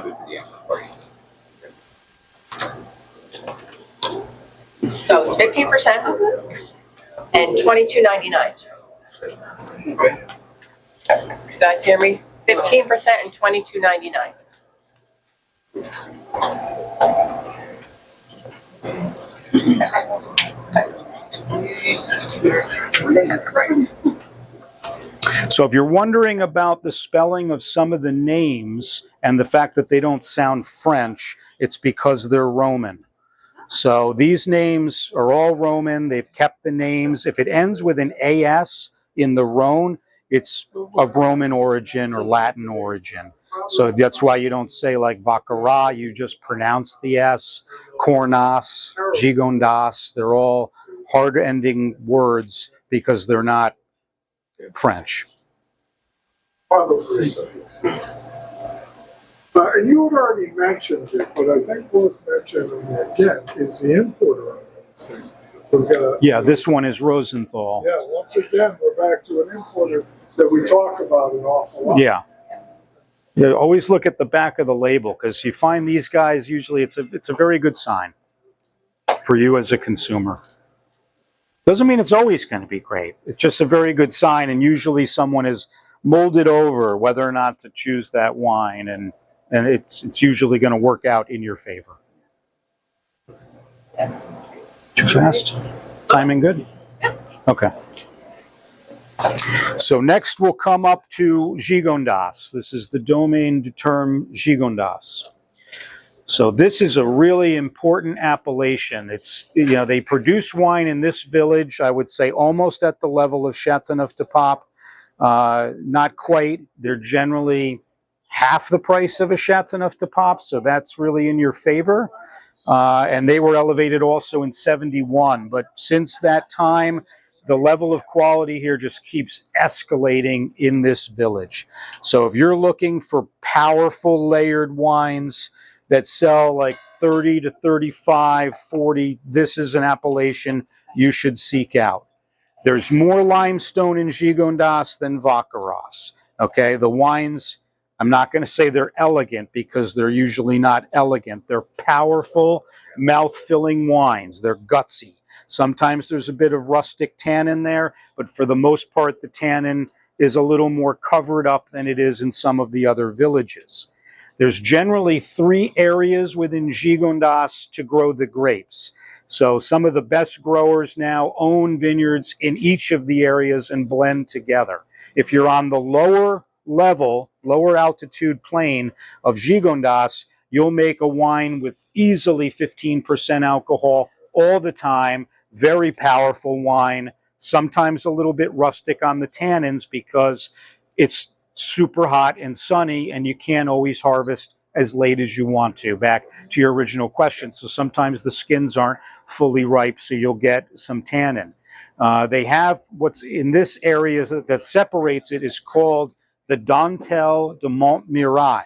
Speaker 5: it's 15% and $22.99. You guys hear me? 15% and $22.99.
Speaker 2: So if you're wondering about the spelling of some of the names and the fact that they don't sound French, it's because they're Roman. So these names are all Roman. They've kept the names. If it ends with an AS in the Rhone, it's of Roman origin or Latin origin. So that's why you don't say like Vaccara, you just pronounce the S. Cornas, Gigondas, they're all hard-ending words because they're not French.
Speaker 1: Probably so. And you had already mentioned it, but I think worth mentioning again is the importer of this thing.
Speaker 2: Yeah, this one is Rosenthal.
Speaker 1: Yeah, once again, we're back to an importer that we talk about an awful lot.
Speaker 2: Yeah. You always look at the back of the label because you find these guys, usually it's a very good sign for you as a consumer. Doesn't mean it's always going to be great. It's just a very good sign, and usually someone has molded over whether or not to choose that wine, and it's usually going to work out in your favor. Too fast? Timing good? Okay. So next we'll come up to Gigondas. This is the domain du terme Gigondas. So this is a really important appellation. It's, you know, they produce wine in this village, I would say almost at the level of Châteauneuf-du-Pape. Not quite. They're generally half the price of a Châteauneuf-du-Pape, so that's really in your favor. And they were elevated also in 71. But since that time, the level of quality here just keeps escalating in this village. So if you're looking for powerful layered wines that sell like 30 to 35, 40, this is an appellation you should seek out. There's more limestone in Gigondas than Vaccaras. Okay, the wines, I'm not going to say they're elegant because they're usually not elegant. They're powerful, mouth-filling wines. They're gutsy. Sometimes there's a bit of rustic tannin there, but for the most part, the tannin is a little more covered up than it is in some of the other villages. There's generally 3 areas within Gigondas to grow the grapes. So some of the best growers now own vineyards in each of the areas and blend together. If you're on the lower level, lower altitude plain of Gigondas, you'll make a wine with easily 15% alcohol all the time. Very powerful wine, sometimes a little bit rustic on the tannins because it's super hot and sunny and you can't always harvest as late as you want to. Back to your original question. So sometimes the skins aren't fully ripe, so you'll get some tannin. They have what's in this area that separates it is called the Dentelle de Montmirail.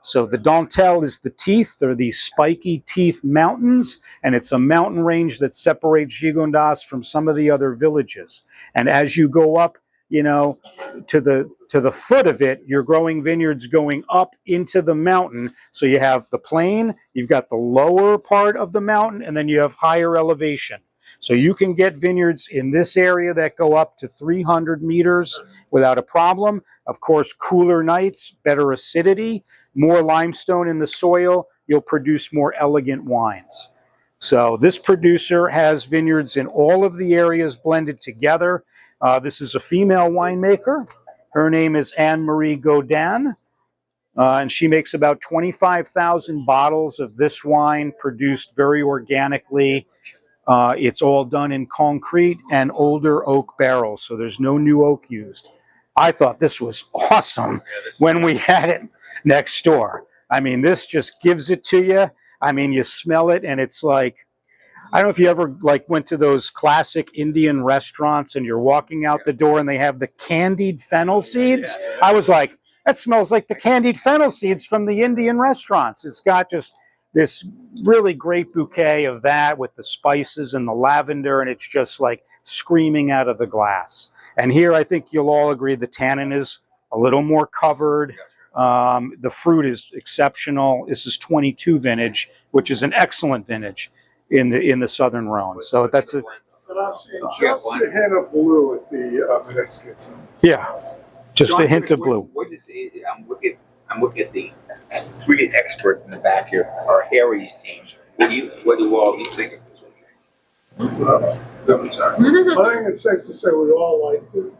Speaker 2: So the Dentelle is the teeth, they're these spiky teeth mountains, and it's a mountain range that separates Gigondas from some of the other villages. And as you go up, you know, to the foot of it, you're growing vineyards going up into the mountain. So you have the plain, you've got the lower part of the mountain, and then you have higher elevation. So you can get vineyards in this area that go up to 300 meters without a problem. Of course, cooler nights, better acidity, more limestone in the soil, you'll produce more elegant wines. So this producer has vineyards in all of the areas blended together. This is a female winemaker. Her name is Anne-Marie Godin, and she makes about 25,000 bottles of this wine produced very organically. It's all done in concrete and older oak barrels, so there's no new oak used. I thought this was awesome when we had it next door. I mean, this just gives it to you. I mean, you smell it and it's like, I don't know if you ever like went to those classic Indian restaurants and you're walking out the door and they have the candied fennel seeds. I was like, that smells like the candied fennel seeds from the Indian restaurants. It's got just this really great bouquet of that with the spices and the lavender, and it's just like screaming out of the glass. And here I think you'll all agree the tannin is a little more covered. The fruit is exceptional. This is 22 vintage, which is an excellent vintage in the Southern Rhone. So that's a
Speaker 1: And I've seen just a hint of blue at the meniscus.
Speaker 2: yeah, just a hint of blue.
Speaker 6: What is it? I'm looking at the three experts in the back here. Our Harry's team. What do all you think of this one? I'm sorry.
Speaker 1: I think it's safe to say we all liked it.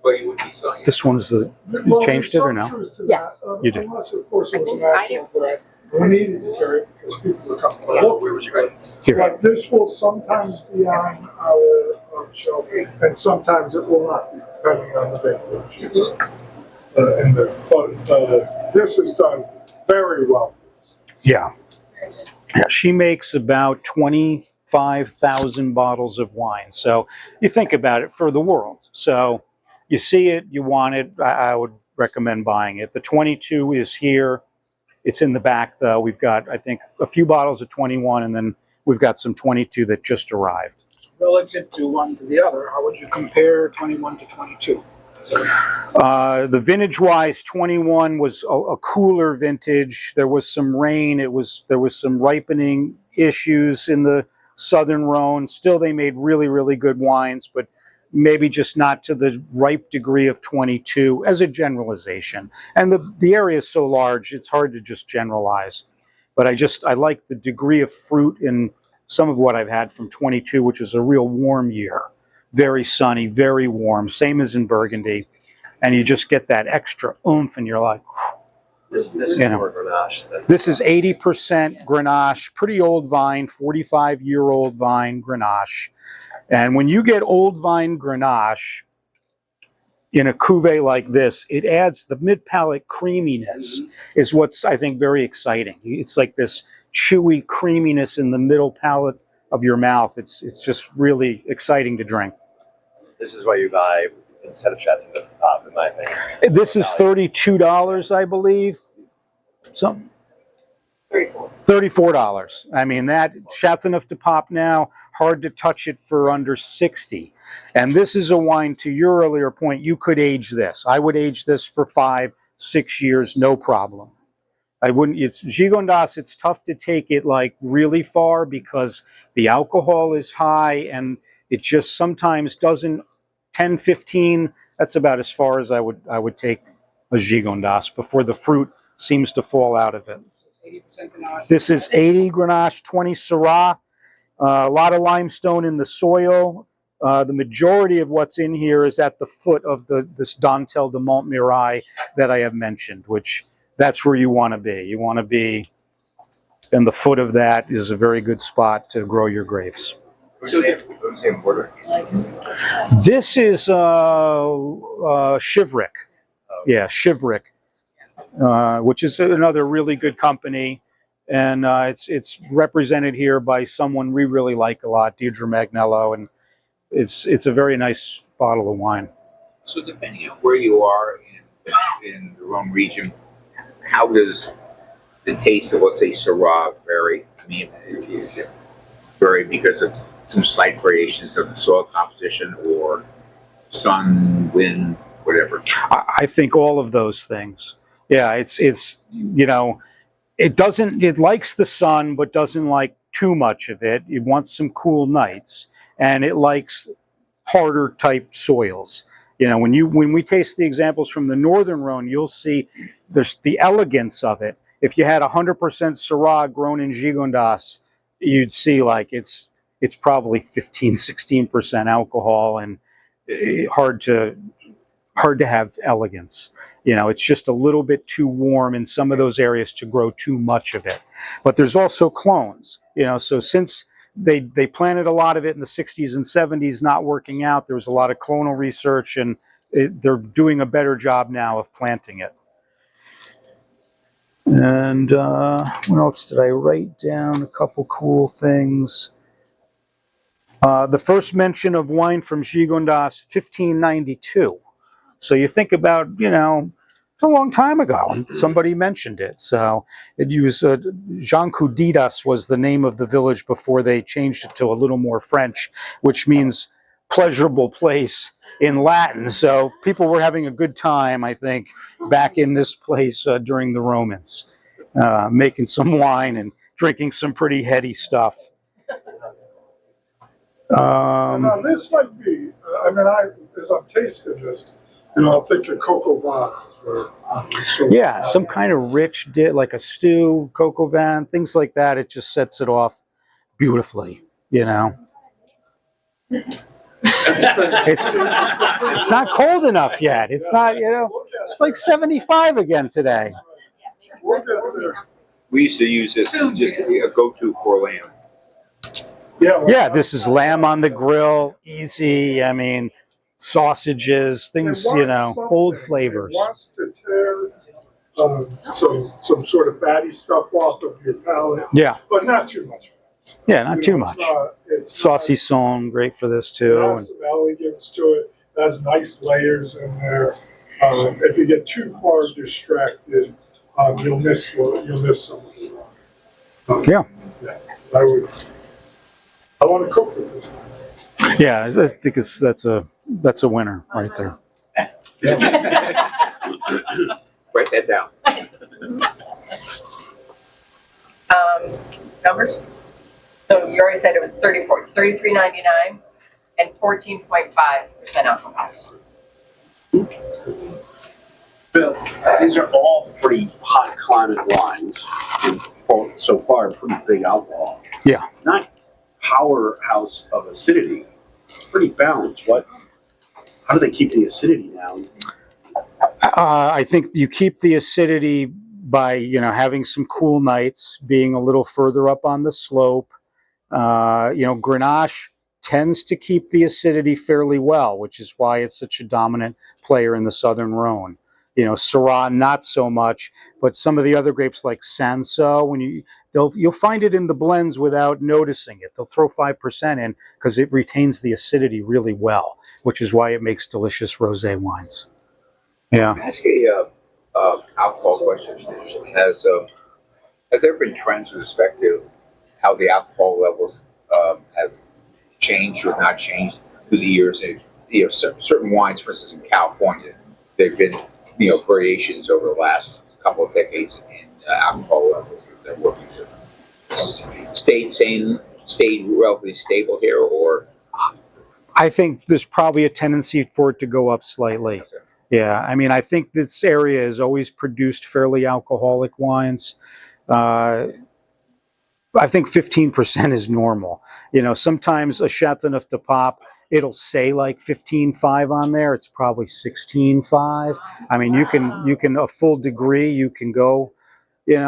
Speaker 6: But you would be selling it.
Speaker 2: This one's the you
Speaker 1: Well,
Speaker 2: changed
Speaker 1: there's
Speaker 2: it or
Speaker 1: some
Speaker 2: no?
Speaker 1: truth to
Speaker 11: Yes.
Speaker 1: that,
Speaker 2: You did.
Speaker 1: Unless, of course, it was a national brand. We needed to carry it because people were coming to look.
Speaker 6: Where was your guidance?
Speaker 2: Here.
Speaker 1: But this will sometimes be on our shelf, and sometimes it will not be, depending on the vintage. But this is done very well.
Speaker 2: Yeah. Yeah, she makes about 25,000 bottles of wine. So you think about it for the world. So you see it, you want it, I would recommend buying it. The 22 is here. It's in the back, though. We've got, I think, a few bottles of 21, and then we've got some 22 that just arrived.
Speaker 10: Relative to one to the other, how would you compare 21 to 22?
Speaker 2: The vintage-wise, 21 was a cooler vintage. There was some rain. There was some ripening issues in the Southern Rhone. Still, they made really, really good wines, but maybe just not to the ripe degree of 22 as a generalization. And the area is so large, it's hard to just generalize. But I like the degree of fruit in some of what I've had from 22, which was a real warm year. Very sunny, very warm, same as in Burgundy. And you just get that extra oomph and you're like,
Speaker 4: This is
Speaker 2: You know.
Speaker 4: more Grenache than
Speaker 2: this is 80% Grenache, pretty old vine, 45-year-old vine Grenache. And when you get old vine Grenache in a cuvee like this, it adds the mid-palate creaminess is what's, I think, very exciting. It's like this chewy creaminess in the middle palate of your mouth. It's just really exciting to drink.
Speaker 4: this is why you buy instead of Chateau Neuf, in my opinion.
Speaker 2: This is $32, I believe. Something. $34. I mean, that Chateau Neuf de Pop now, hard to touch it for under 60. And this is a wine, to your earlier point, you could age this. I would age this for 5-6 years, no problem. I wouldn't, it's Gigondas, it's tough to take it like really far because the alcohol is high and it just sometimes doesn't, 10, 15, that's about as far as I would take a Gigondas before the fruit seems to fall out of it.
Speaker 10: 80% Grenache.
Speaker 2: This is 80 Grenache, 20 Syrah, a lot of limestone in the soil. The majority of what's in here is at the foot of this Dantel de Montmirail that I have mentioned, which that's where you want to be. You want to be, and the foot of that is a very good spot to grow your grapes.
Speaker 4: Who's the importer?
Speaker 2: This is Shivrik. Yeah, Shivrik, which is another really good company. And it's represented here by someone we really like a lot, Deirdre Magnello, and it's a very nice bottle of wine.
Speaker 6: So depending on where you are in the Rhone region, how does the taste of, let's say, Syrah vary? I mean, is it vary because of some slight variations of the soil composition or sun, wind, whatever?
Speaker 2: I think all of those things. Yeah, it's you know, it likes the sun but doesn't like too much of it. It wants some cool nights, and it likes harder type soils. You know, when we taste the examples from the Northern Rhone, you'll see there's the elegance of it. If you had 100% Syrah grown in Gigondas, you'd see like it's probably 15-16% alcohol and hard to have elegance. You know, it's just a little bit too warm in some of those areas to grow too much of it. But there's also clones. You know, so since they planted a lot of it in the 60s and 70s, not working out, there was a lot of clonal research, and they're doing a better job now of planting it. And what else did I write down? A couple cool things. The first mention of wine from Gigondas, 1592. So you think about, it's a long time ago, and somebody mentioned it. So it used Jean Coudidas was the name of the village before they changed it to a little more French, which means pleasurable place in Latin. So people were having a good time, I think, back in this place during the Romans, making some wine and drinking some pretty heady stuff.
Speaker 1: Now, this might be, as I'm tasting this, I'm thinking coco vines.
Speaker 2: Yeah, some kind of rich like a stew, coco van, things like that. It just sets it off beautifully, It's not cold enough yet. It's not, it's like 75 again today.
Speaker 6: We used to use this just a go-to for lamb.
Speaker 2: Yeah, this is lamb on the grill, easy. I mean, sausages, things, old flavors.
Speaker 1: It wants to tear some sort of fatty stuff off of your palate.
Speaker 2: Yeah.
Speaker 1: But not too much.
Speaker 2: Yeah, not too much. Saucisson, great for this too.
Speaker 1: It has some elegance to it. It has nice layers in there. If you get too far distracted, you'll miss some.
Speaker 2: Yeah.
Speaker 1: I want to cook with this.
Speaker 2: Yeah, I think that's a winner right there.
Speaker 6: Write that down.
Speaker 5: Numbers? So you already said it was 34, it's $33.99 and 14.5% alcohol.
Speaker 12: Bill, these are all pretty hot climate wines, and so far pretty big alcohol.
Speaker 2: Yeah.
Speaker 12: Not powerhouse of acidity. Pretty balanced. How do they keep the acidity down?
Speaker 2: I think you keep the acidity by having some cool nights, being a little further up on the slope. Grenache tends to keep the acidity fairly well, which is why it's such a dominant player in the Southern Rhone. Syrah not so much, but some of the other grapes like Sanso, you'll find it in the blends without noticing it. They'll throw 5% in because it retains the acidity really well, which is why it makes delicious rosé wines. Yeah.
Speaker 6: Can I ask a alcohol question? Has there been trends with respect to how the alcohol levels have changed or not changed through the years? And, certain wines, for instance, in California, there've been variations over the last couple of decades in alcohol levels that they're working with. Stayed relatively stable here, or
Speaker 2: I think there's probably a tendency for it to go up slightly. Okay. Yeah, I think this area has always produced fairly alcoholic wines. I think 15% is normal. Sometimes a Chateauneuf de Pape, it'll say like 15.5 on there. It's probably 16.5. You can a full degree, you can go,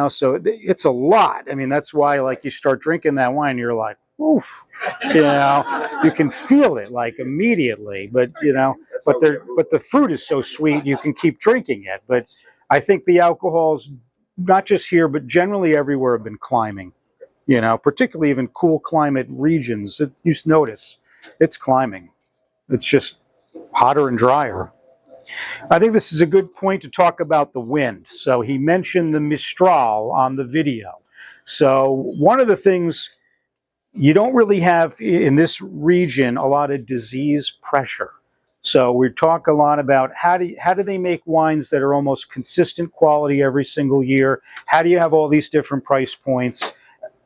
Speaker 2: so it's a lot. That's why like you start drinking that wine, you're like, oof, you can feel it like immediately, but but the fruit is so sweet, you can keep drinking it. But I think the alcohols, not just here, but generally everywhere have been climbing. Particularly even cool climate regions. You notice it's climbing. It's just hotter and drier. I think this is a good point to talk about the wind. So he mentioned the Mistral on the video. So one of the things you don't really have in this region, a lot of disease pressure. So we talk a lot about how do they make wines that are almost consistent quality every single year? How do you have all these different price points?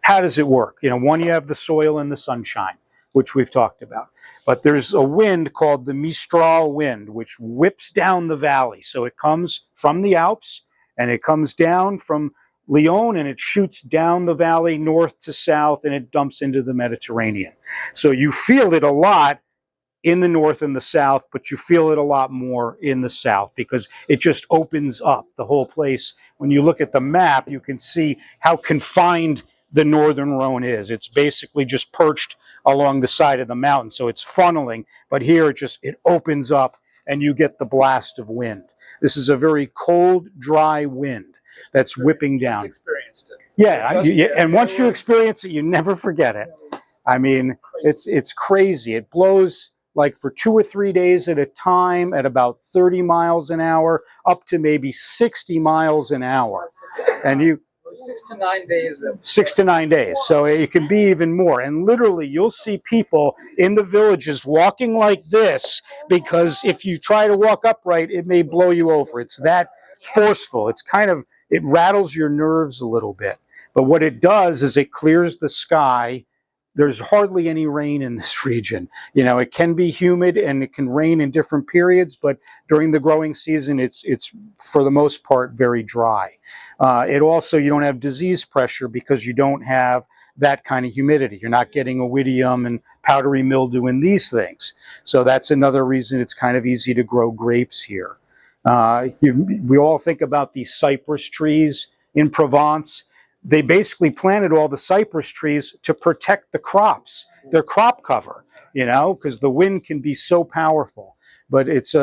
Speaker 2: How does it work? One, you have the soil and the sunshine, which we've talked about. But there's a wind called the Mistral wind, which whips down the valley. So it comes from the Alps, and it comes down from Lyon, and it shoots down the valley north to south, and it dumps into the Mediterranean. So you feel it a lot in the north and the south, but you feel it a lot more in the south because it just opens up the whole place. When you look at the map, you can see how confined the northern Rhone is. It's basically just perched along the side of the mountain, so it's funneling, but here it opens up and you get the blast of wind. This is a very cold, dry wind that's whipping down.
Speaker 10: Just experienced it.
Speaker 2: Yeah, and once you experience it, you never forget it. I mean, it's crazy. It blows like for 2 or 3 days at a time at about 30 miles an hour, up to maybe 60 miles an hour. And
Speaker 10: 6 to 9 days.
Speaker 2: 6 to 9 days. So it can be even more. And literally, you'll see people in the villages walking like this, because if you try to walk upright, it may blow you over. It's that forceful. It's kind of, it rattles your nerves a little bit. But what it does is it clears the sky. There's hardly any rain in this region. You know, it can be humid and it can rain in different periods, but during the growing season, it's for the most part very dry. It also, you don't have disease pressure because you don't have that kind of humidity. You're not getting oidium and powdery mildew in these things. So that's another reason it's kind of easy to grow grapes here. We all think about these cypress trees in Provence. They basically planted all the cypress trees to protect the crops, their crop cover, you know, because the wind can be so powerful. But it's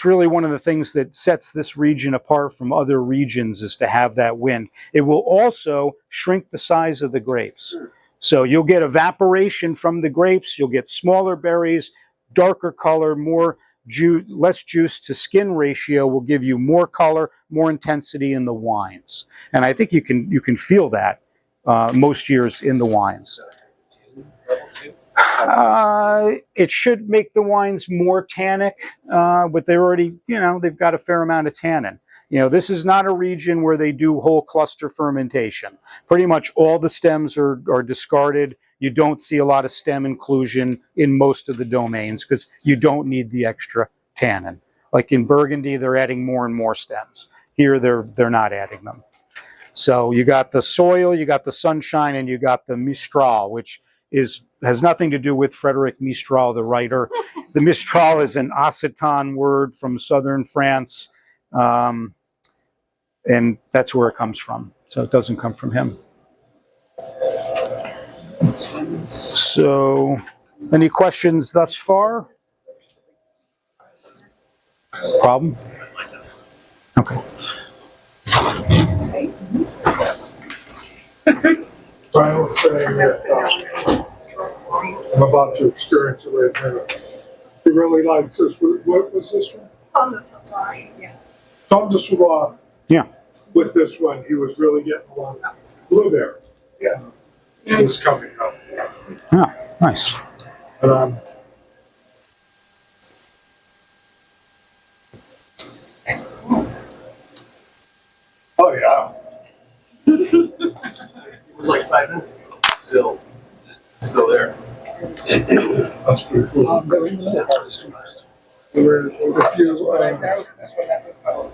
Speaker 2: really one of the things that sets this region apart from other regions, is to have that wind. It will also shrink the size of the grapes. So you'll get evaporation from the grapes, you'll get smaller berries, darker color, less juice to skin ratio will give you more color, more intensity in the wines. And I think you can feel that most years in the wines. It should make the wines more tannic, but they're already, you know, they've got a fair amount of tannin. You know, this is not a region where they do whole cluster fermentation. Pretty much all the stems are discarded. You don't see a lot of stem inclusion in most of the domains because you don't need the extra tannin. Like in Burgundy, they're adding more and more stems. Here, they're not adding them. So you got the soil, you got the sunshine, and you got the Mistral, which has nothing to do with Frederick Mistral, the writer. The Mistral is an Occitan word from southern France, and that's where it comes from. So it doesn't come from him. So, any questions thus far? Problem? Okay.
Speaker 1: Brian was saying that I'm about to experience it right now. He really likes this. What was this one? Tom de Savoie.
Speaker 2: Yeah.
Speaker 1: With this one, he was really getting along. Blueberry. Yeah. It was coming up.
Speaker 2: Ah, nice.
Speaker 1: And oh yeah.
Speaker 7: It was like 5 minutes ago. Still there.
Speaker 1: That's pretty cool.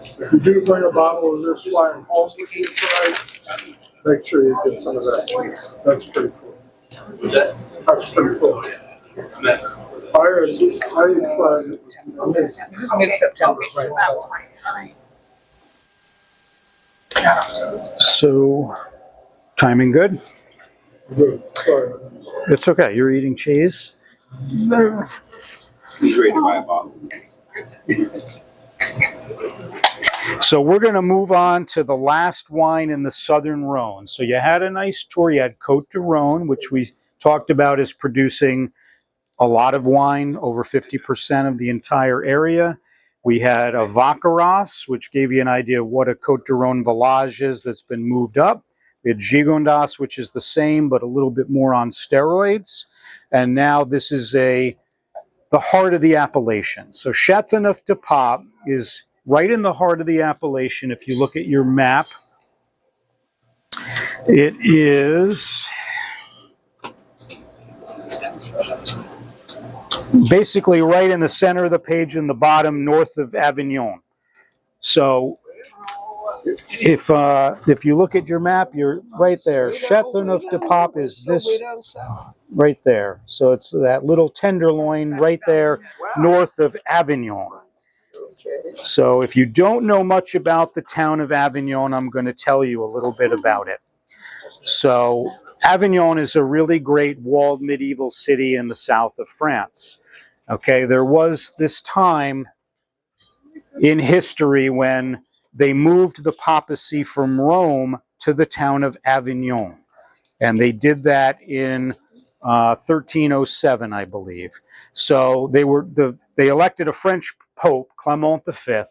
Speaker 1: If you do bring a bottle of this wine home with you tonight, make sure you get some of that cheese. That's pretty cool.
Speaker 7: Was that?
Speaker 1: That's pretty cool. I tried it.
Speaker 10: This is mid-September.
Speaker 2: So, timing good?
Speaker 1: Good. Sorry.
Speaker 2: It's okay. You're eating cheese?
Speaker 6: He's ready to buy a bottle.
Speaker 2: So we're going to move on to the last wine in the southern Rhone. So you had a nice tour. You had Côte de Rhone, which we talked about is producing a lot of wine, over 50% of the entire area. We had a Vacheras, which gave you an idea of what a Côte de Rhone village is that's been moved up. We had Gigondas, which is the same, but a little bit more on steroids. And now this is the heart of the appellation. So Châteauneuf-du-Pape is right in the heart of the appellation. If you look at your map, it is basically right in the center of the page in the bottom, north of Avignon. So if you look at your map, you're right there. Châteauneuf-du-Pape is this right there. So it's that little tenderloin right there, north of Avignon. So if you don't know much about the town of Avignon, I'm going to tell you a little bit about it. So Avignon is a really great walled medieval city in the south of France. Okay, there was this time in history when they moved the papacy from Rome to the town of Avignon. And they did that in 1307, I believe. So they elected a French pope, Clement V.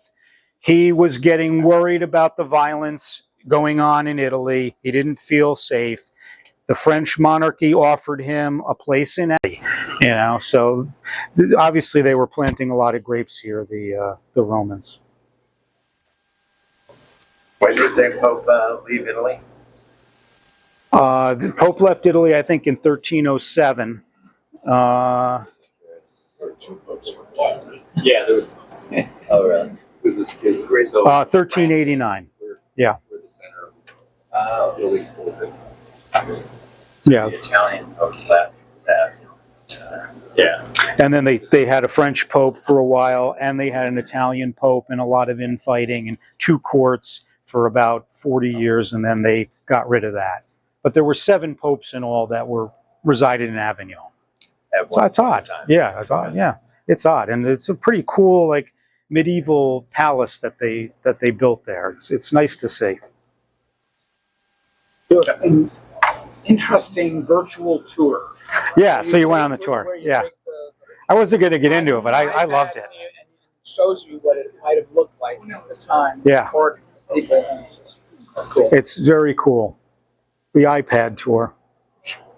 Speaker 2: He was getting worried about the violence going on in Italy. He didn't feel safe. The French monarchy offered him a place in Italy, so obviously they were planting a lot of grapes here, the Romans.
Speaker 4: When did the Pope leave Italy?
Speaker 2: The Pope left Italy, I think, in 1307.
Speaker 7: Yeah, there was.
Speaker 4: Oh, really?
Speaker 7: Is this great?
Speaker 2: 1389. Yeah.
Speaker 7: Where the center of Italy was it?
Speaker 2: Yeah.
Speaker 4: The Italian Pope left that.
Speaker 7: Yeah.
Speaker 2: And then they had a French Pope for a while, and they had an Italian Pope, and a lot of infighting, and two courts for about 40 years, and then they got rid of that. But there were 7 popes in all that resided in Avignon. So it's odd. Yeah, it's odd. Yeah, it's odd, and it's a pretty cool like medieval palace that they built there. It's nice to see.
Speaker 10: An interesting virtual tour.
Speaker 2: Yeah, so you went on the tour.
Speaker 10: Where you
Speaker 2: Yeah,
Speaker 10: take
Speaker 2: I wasn't going to get into it, but I
Speaker 10: iPad
Speaker 2: loved it.
Speaker 10: And it shows you what it might have looked like at the time.
Speaker 2: Yeah.
Speaker 10: Or people. Cool.
Speaker 2: It's very cool. The iPad tour.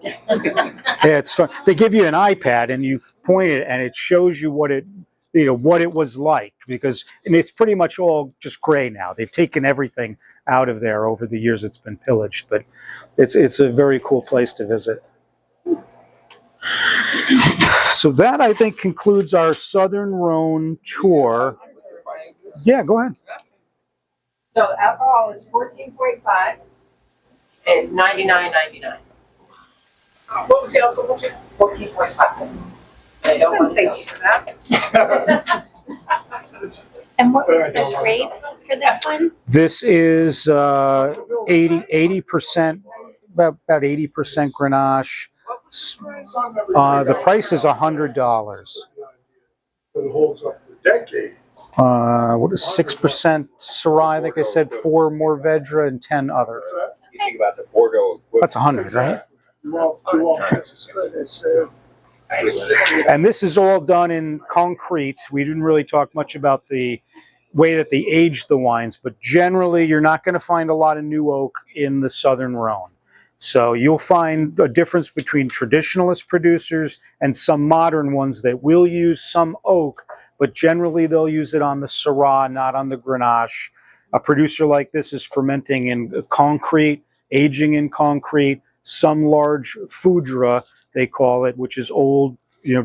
Speaker 2: Yeah, it's fun. They give you an iPad and you point it and it shows you what it was like, because it's pretty much all just gray now. They've taken everything out of there over the years. It's been pillaged, but it's a very cool place to visit. So that, I think, concludes our Southern Rhone tour. Yeah, go ahead.
Speaker 5: So alcohol is 14.5, and it's $99.99.
Speaker 3: What was the alcohol?
Speaker 5: 14.5. I don't want to
Speaker 3: Thank you for that.
Speaker 13: And what was the grapes for this one?
Speaker 2: This is 80%, about 80% Grenache. The price is $100.
Speaker 1: It holds up for decades.
Speaker 2: What is 6% Syrah? I think I said 4 Mourvedre and 10 others.
Speaker 6: You think about the Bordeaux.
Speaker 2: That's 100, right?
Speaker 1: It's
Speaker 2: And this is all done in concrete. We didn't really talk much about the way that they age the wines, but generally you're not going to find a lot of new oak in the Southern Rhone. So you'll find a difference between traditionalist producers and some modern ones that will use some oak, but generally they'll use it on the Syrah, not on the Grenache. A producer like this is fermenting in concrete, aging in concrete, some large foudre, they call it, which is old,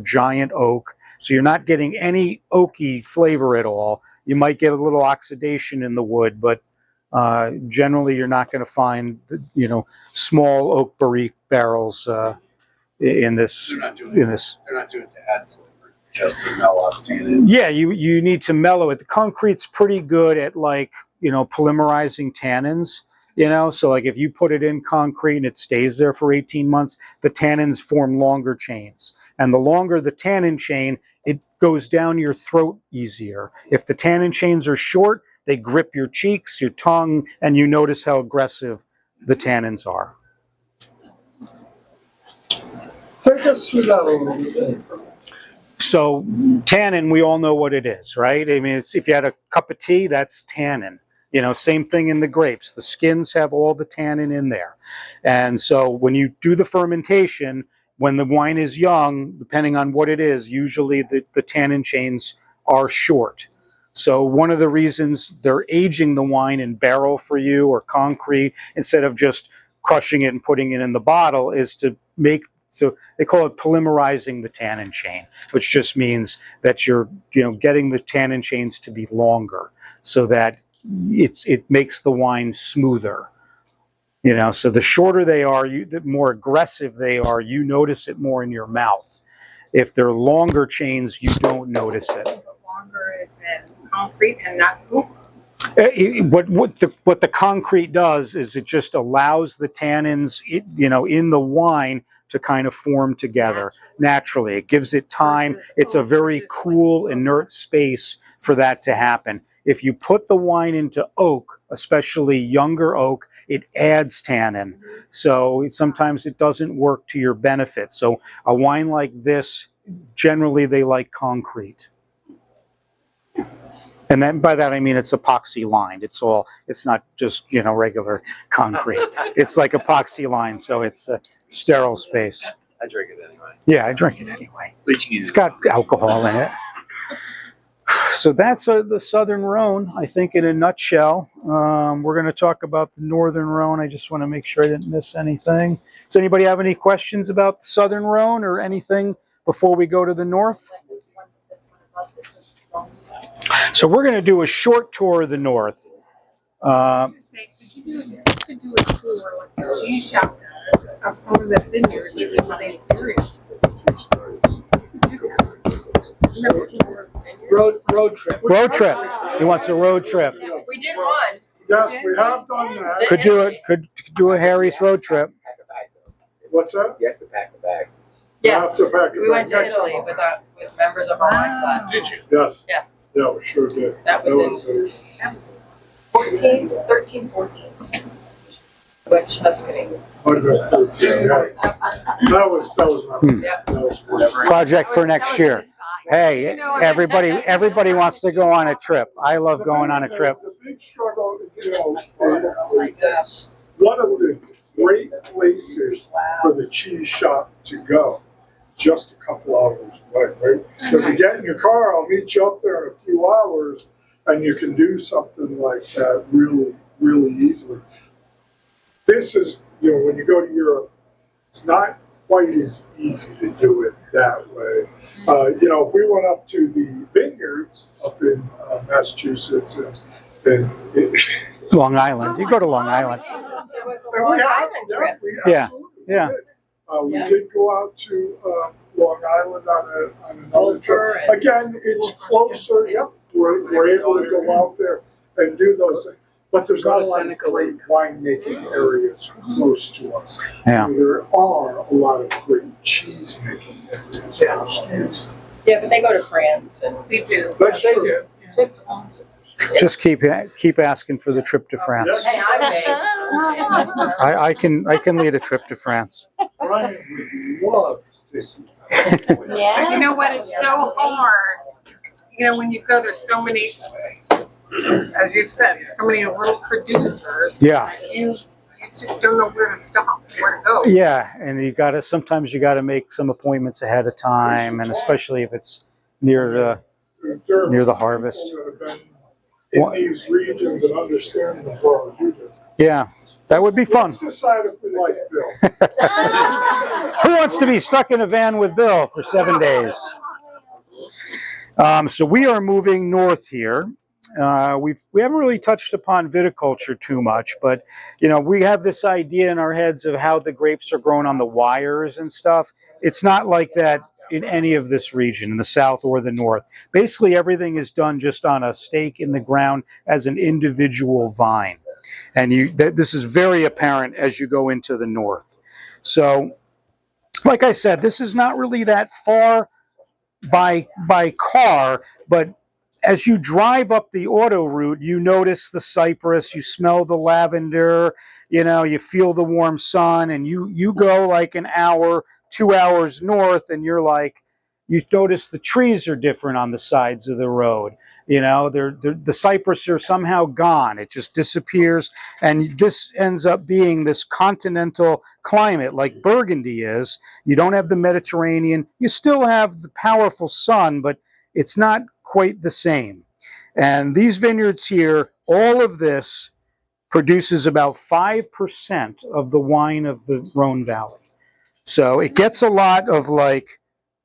Speaker 2: giant oak. So you're not getting any oaky flavor at all. You might get a little oxidation in the wood, but generally you're not going to find, small oak barrique barrels in this.
Speaker 12: They're not doing it to add flavor, just to mellow out the tannin.
Speaker 2: Yeah, you need to mellow it. The concrete's pretty good at polymerizing tannins. So like if you put it in concrete and it stays there for 18 months, the tannins form longer chains. And the longer the tannin chain, it goes down your throat easier. If the tannin chains are short, they grip your cheeks, your tongue, and you notice how aggressive the tannins are.
Speaker 10: Take us through that a little bit.
Speaker 2: So tannin, we all know what it is, right? I mean, if you had a cup of tea, that's tannin. Same thing in the grapes. The skins have all the tannin in there. And so when you do the fermentation, when the wine is young, depending on what it is, usually the tannin chains are short. So one of the reasons they're aging the wine in barrel for you or concrete instead of just crushing it and putting it in the bottle is to make, so they call it polymerizing the tannin chain, which just means that you're getting the tannin chains to be longer so that it makes the wine smoother. So the shorter they are, the more aggressive they are, you notice it more in your mouth. If they're longer chains, you don't notice it.
Speaker 3: Longer is in concrete and not oak.
Speaker 2: What the concrete does is it just allows the tannins, in the wine to kind of form together naturally. It gives it time. It's a very cool, inert space for that to happen. If you put the wine into oak, especially younger oak, it adds tannin. So sometimes it doesn't work to your benefit. So a wine like this, generally they like concrete. And then by that I mean it's epoxy lined. It's not just, regular concrete. It's like epoxy lined, so it's a sterile space.
Speaker 4: I drink it anyway.
Speaker 2: Yeah, I drink it anyway. It's got alcohol in it. So that's the Southern Rhone, I think, in a nutshell. We're going to talk about the Northern Rhone. I just want to make sure I didn't miss anything. Does anybody have any questions about the Southern Rhone or anything before we go to the north? So we're going to do a short tour of the north.
Speaker 3: Could you do a tour like the cheese shop of some of the vineyards in my experience?
Speaker 10: Road trip.
Speaker 2: Road trip. He wants a road trip.
Speaker 5: We did one.
Speaker 1: Yes, we have done that.
Speaker 2: Could do a Harry's road trip.
Speaker 1: What's that?
Speaker 6: You have to pack a bag.
Speaker 5: Yes.
Speaker 1: You have to pack it
Speaker 5: We went to
Speaker 1: back.
Speaker 5: Italy with members of our wine class.
Speaker 6: Did you?
Speaker 1: Yes,
Speaker 5: Yes.
Speaker 1: yeah, we sure did.
Speaker 5: That was in 13, 14. Went to Tuscany.
Speaker 1: Might have been 14, yeah. That was my,
Speaker 5: Yeah.
Speaker 1: that was
Speaker 2: Project for next year. Hey, everybody wants to go on a trip. I love going on a trip.
Speaker 1: The big struggle, one of the great places for the cheese shop to go, just a couple hours away, right? So if you get in your car, I'll meet you up there in a few hours, and you can do something like that really, really easily. This is, when you go to Europe, it's not quite as easy to do it that way. If we went up to the vineyards up in Massachusetts and
Speaker 2: Long Island. You go to Long Island.
Speaker 5: There was a
Speaker 1: and
Speaker 5: Long
Speaker 1: we have,
Speaker 5: Island trip.
Speaker 1: we
Speaker 2: Yeah,
Speaker 1: absolutely
Speaker 2: yeah.
Speaker 1: did. We did go out to Long Island on another trip. Again, it's closer. Yep, we're able to go out there and do those things. But there's not a lot of great winemaking areas close to us.
Speaker 2: Yeah.
Speaker 1: There are a lot of great cheese making areas close to us.
Speaker 5: Yeah, but they go to France and
Speaker 3: They do.
Speaker 1: That's
Speaker 3: They
Speaker 1: true.
Speaker 3: do.
Speaker 2: Just keep asking for the trip to France.
Speaker 5: hey, I'm game.
Speaker 2: I can lead a trip to France.
Speaker 1: Brian would love to take you.
Speaker 3: But you know what? It's so hard. When you go, there's so many, as you've said, so many little producers.
Speaker 2: Yeah.
Speaker 3: You just don't know where to stop, where to go.
Speaker 2: Yeah, and sometimes you gotta make some appointments ahead of time, and especially if it's near the harvest.
Speaker 1: People that have been in these regions and understand them as well as you do.
Speaker 2: Yeah, that would be fun.
Speaker 1: Let's decide if we like Bill.
Speaker 2: Who wants to be stuck in a van with Bill for 7 days? So we are moving north here. We haven't really touched upon viticulture too much, but we have this idea in our heads of how the grapes are grown on the wires and stuff. It's not like that in any of this region, in the south or the north. Basically, everything is done just on a stake in the ground as an individual vine, and this is very apparent as you go into the north. So, like I said, this is not really that far by car, but as you drive up the auto route, you notice the cypress, you smell the lavender, you feel the warm sun, and you go like an hour, 2 hours north, and you notice the trees are different on the sides of the road. The cypress are somehow gone. It just disappears, and this ends up being this continental climate like Burgundy is. You don't have the Mediterranean. You still have the powerful sun, but it's not quite the same. And these vineyards here, all of this produces about 5% of the wine of the Rhone Valley. So it gets a lot of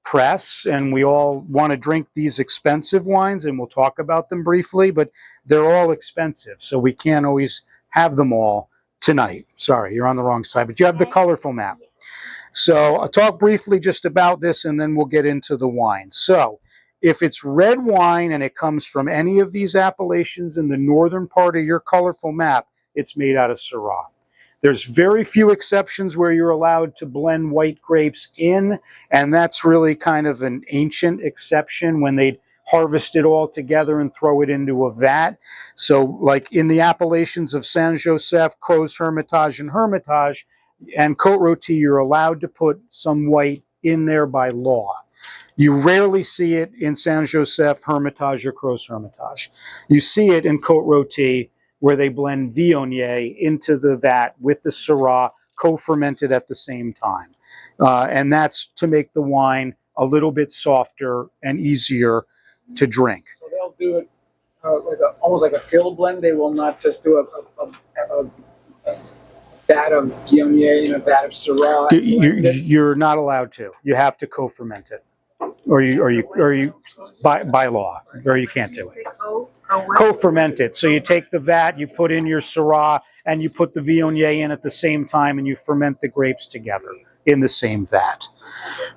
Speaker 2: press, and we all want to drink these expensive wines, and we'll talk about them briefly, but they're all expensive, so we can't always have them all tonight. Sorry, you're on the wrong side, but you have the colorful map. So I'll talk briefly just about this, and then we'll get into the wine. So if it's red wine and it comes from any of these appellations in the northern part of your colorful map, it's made out of Syrah. There's very few exceptions where you're allowed to blend white grapes in, and that's really kind of an ancient exception when they'd harvest it all together and throw it into a vat. So like in the appellations of Saint Joseph, Crozes, Hermitage, and Hermitage, and Côte Rôtie, you're allowed to put some white in there by law. You rarely see it in Saint Joseph, Hermitage, or Crozes Hermitage. You see it in Côte Rôtie, where they blend Viognier into the vat with the Syrah, co-fermented at the same time. And that's to make the wine a little bit softer and easier to drink.
Speaker 10: So they'll do it almost like a field blend. They will not just do a vat of Viognier and a vat of Syrah.
Speaker 2: You're not allowed to. You have to co-ferment it, or you by law, or you can't do it. Co-ferment it. So you take the vat, you put in your Syrah, and you put the Viognier in at the same time, and you ferment the grapes together in the same vat.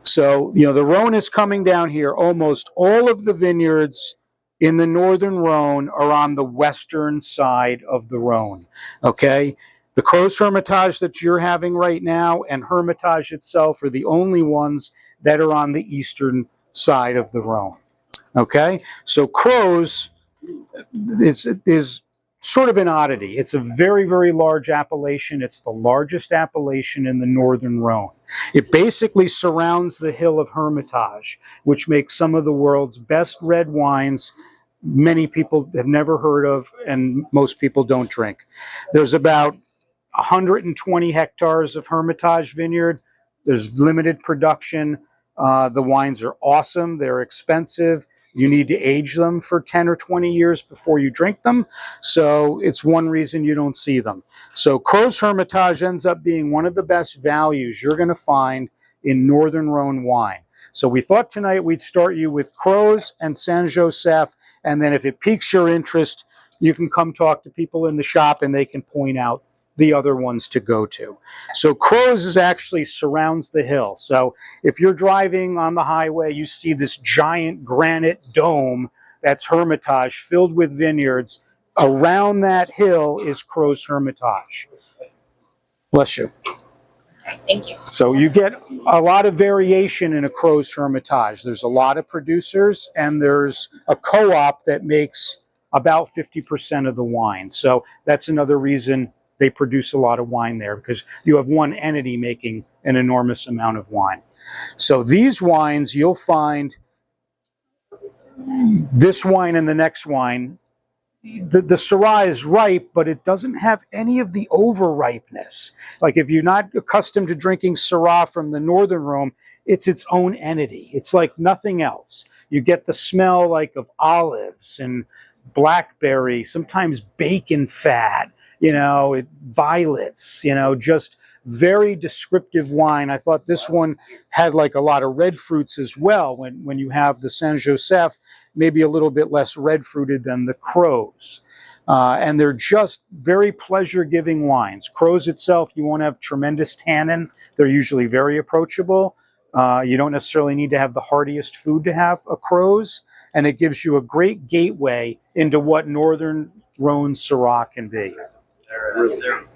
Speaker 2: So, you know, the Rhone is coming down here. Almost all of the vineyards in the northern Rhone are on the western side of the Rhone. Okay? The Crozes Hermitage that you're having right now and Hermitage itself are the only ones that are on the eastern side of the Rhone. Okay? So Crozes is sort of an oddity. It's a very, very large appellation. It's the largest appellation in the northern Rhone. It basically surrounds the hill of Hermitage, which makes some of the world's best red wines many people have never heard of and most people don't drink. There's about 120 hectares of Hermitage vineyard. There's limited production. The wines are awesome. They're expensive. You need to age them for 10 or 20 years before you drink them. So it's one reason you don't see them. So Crozes Hermitage ends up being one of the best values you're going to find in Northern Rhone wine. So we thought tonight we'd start you with Crozes and Saint Joseph, and then if it piques your interest, you can come talk to people in the shop and they can point out the other ones to go to. So Crozes actually surrounds the hill. So if you're driving on the highway, you see this giant granite dome that's Hermitage filled with vineyards. Around that hill is Crozes Hermitage. Bless you.
Speaker 13: Thank you.
Speaker 2: So you get a lot of variation in a Crozes Hermitage. There's a lot of producers, and there's a co-op that makes about 50% of the wine. So that's another reason they produce a lot of wine there, because you have one entity making an enormous amount of wine. So these wines, you'll find this wine and the next wine, the Syrah is ripe, but it doesn't have any of the over-ripeness. Like if you're not accustomed to drinking Syrah from the northern Rhone, it's its own entity. It's like nothing else. You get the smell like of olives and blackberry, sometimes bacon fat, you know, it's violets, you know, just very descriptive wine. I thought this one had like a lot of red fruits as well. When you have the Saint Joseph, maybe a little bit less red fruited than the Crozes. And they're just very pleasure-giving wines. Crozes itself, you won't have tremendous tannin. They're usually very approachable. You don't necessarily need to have the heartiest food to have a Crozes, and it gives you a great gateway into what Northern Rhone Syrah can be.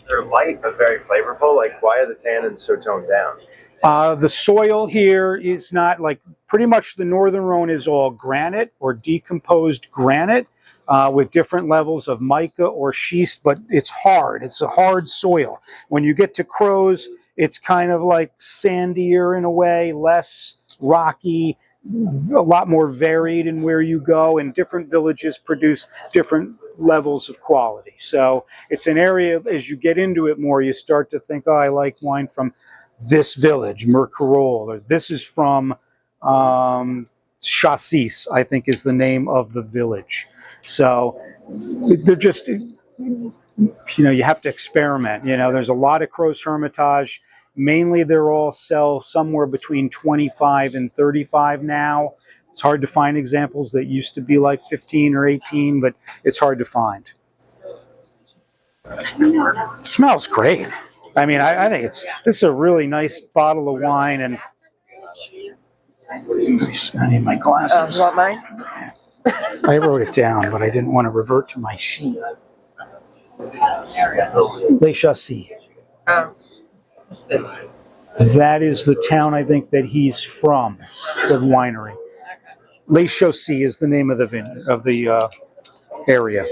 Speaker 4: They're light but very flavorful. Like, why are the tannins so toned down?
Speaker 2: The soil here is not like, pretty much the Northern Rhone is all granite or decomposed granite with different levels of mica or schist, but it's hard. It's a hard soil. When you get to Crozes, it's kind of like sandier in a way, less rocky, a lot more varied in where you go, and different villages produce different levels of quality. So it's an area, as you get into it more, you start to think, oh, I like wine from this village, Mercarol, or this is from Chassis, I think is the name of the village. So they're just, you know, you have to experiment. You know, there's a lot of Crozes Hermitage. Mainly they're all sell somewhere between 25 and 35 now. It's hard to find examples that used to be like 15 or 18, but it's hard to find. It smells great. I mean, I think this is a really nice bottle of wine, and I need my glasses.
Speaker 5: You want mine?
Speaker 2: I wrote it down, but I didn't want to revert to my sheet. Les Chassis.
Speaker 5: What's this?
Speaker 2: That is the town, I think, that he's from, the winery. Les Chaussee is the name of the area.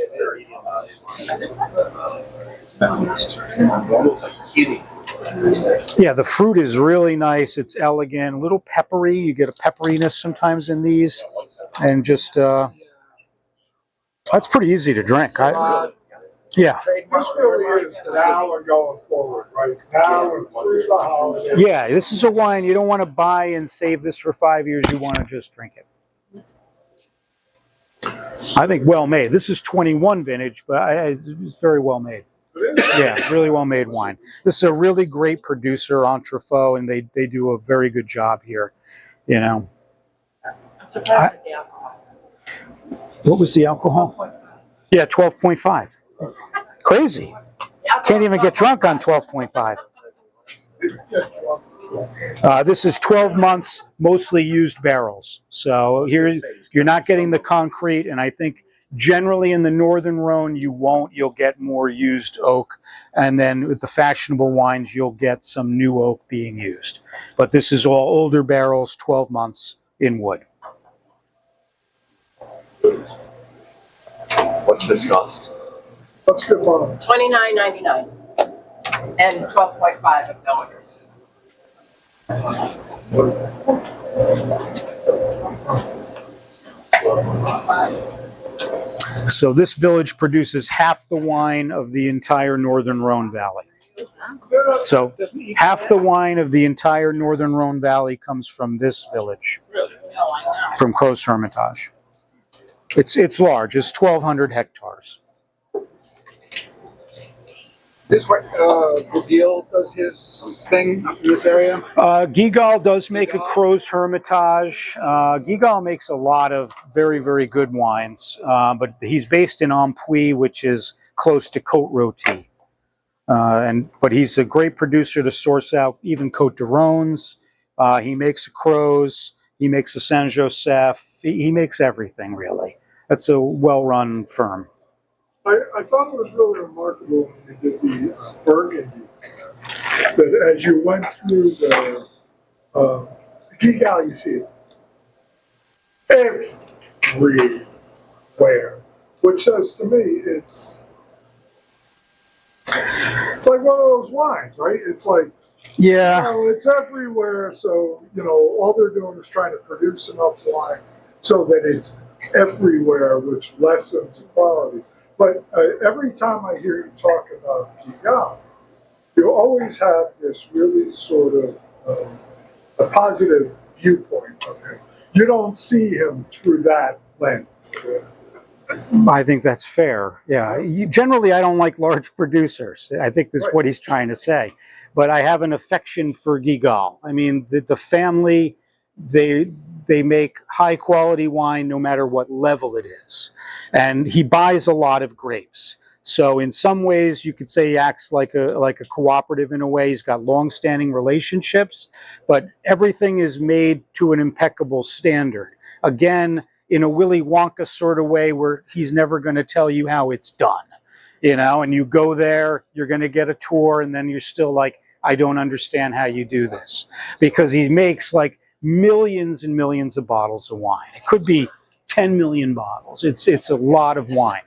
Speaker 2: Yeah, the fruit is really nice. It's elegant, a little peppery. You get a pepperiness sometimes in these, and just that's pretty easy to drink. Yeah.
Speaker 1: This really is now and going forward, right? Now and through the holidays.
Speaker 2: Yeah, this is a wine you don't want to buy and save this for 5 years. You want to just drink it. I think well made. This is 21 vintage, but it's very well made. Yeah, really well made wine. This is a really great producer, Entrefaux, and they do a very good job here. You know.
Speaker 5: I'm surprised at the alcohol.
Speaker 2: What was the alcohol? Yeah, 12.5. Crazy. Can't even get drunk on 12.5. This is 12 months, mostly used barrels. So here you're not getting the concrete, and I think generally in the Northern Rhone you'll get more used oak, and then with the fashionable wines you'll get some new oak being used. But this is all older barrels, 12 months in wood.
Speaker 4: What's this cost?
Speaker 1: That's good one.
Speaker 5: $29.99 and 12.5 of no.
Speaker 2: So this village produces half the wine of the entire Northern Rhone Valley. So half the wine of the entire Northern Rhone Valley comes from this village, from Crow's Hermitage. It's large. It's 1,200 hectares.
Speaker 10: This way, Gugil does his thing up in this area?
Speaker 2: Gigal does make a Crow's Hermitage. Gigal makes a lot of very, very good wines, but he's based in Ampuis, which is close to Côte Rôtie. But he's a great producer to source out even Côte de Rhônes. He makes a Crow's. He makes a Saint Joseph. He makes everything, really. That's a well-run firm.
Speaker 1: I thought it was really remarkable when you did these Burgundy, that as you went through the Gigal, you see it everywhere, which says to me it's like one of those wines, right? It's like,
Speaker 2: yeah,
Speaker 1: it's everywhere. So all they're doing is trying to produce enough wine so that it's everywhere, which lessens the quality. But every time I hear you talk about Gigal, you always have this really sort of a positive viewpoint of him. You don't see him through that lens.
Speaker 2: I think that's fair. Yeah. Generally, I don't like large producers. I think this is what he's trying to say. But I have an affection for Gigal. I mean, the family, they make high quality wine no matter what level it is. And he buys a lot of grapes. So in some ways you could say he acts like a cooperative in a way. He's got long-standing relationships, but everything is made to an impeccable standard. Again, in a Willy Wonka sort of way where he's never going to tell you how it's done. And you go there, you're going to get a tour, and then you're still like, I don't understand how you do this. Because he makes like millions and millions of bottles of wine. It could be 10 million bottles. It's a lot of wine.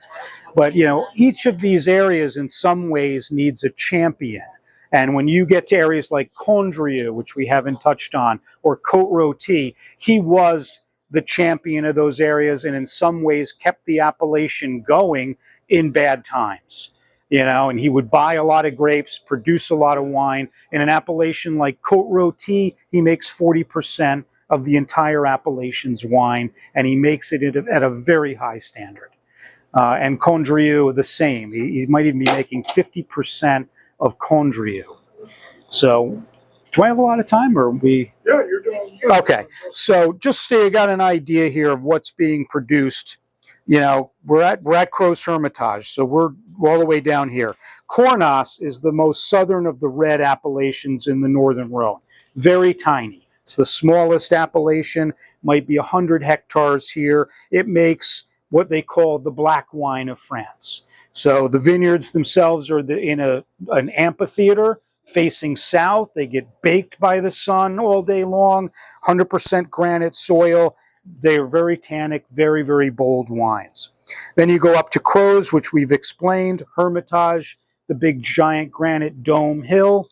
Speaker 2: But, each of these areas in some ways needs a champion. And when you get to areas like Condrieu, which we haven't touched on, or Côte Rôtie, he was the champion of those areas and in some ways kept the appellation going in bad times. And he would buy a lot of grapes, produce a lot of wine. In an appellation like Côte Rôtie, he makes 40% of the entire appellation's wine, and he makes it at a very high standard. And Condrieu, the same. He might even be making 50% of Condrieu. So, do I have a lot of time, or are we?
Speaker 1: Yeah, you're doing good.
Speaker 2: Okay, so just so you got an idea here of what's being produced. We're at Crow's Hermitage, so we're all the way down here. Cornas is the most southern of the red appellations in the Northern Rhone. Very tiny. It's the smallest appellation, might be 100 hectares here. It makes what they call the black wine of France. So the vineyards themselves are in an amphitheater, facing south. They get baked by the sun all day long, 100% granite soil. They're very tannic, very, very bold wines. Then you go up to Crows, which we've explained, Hermitage, the big giant granite dome hill.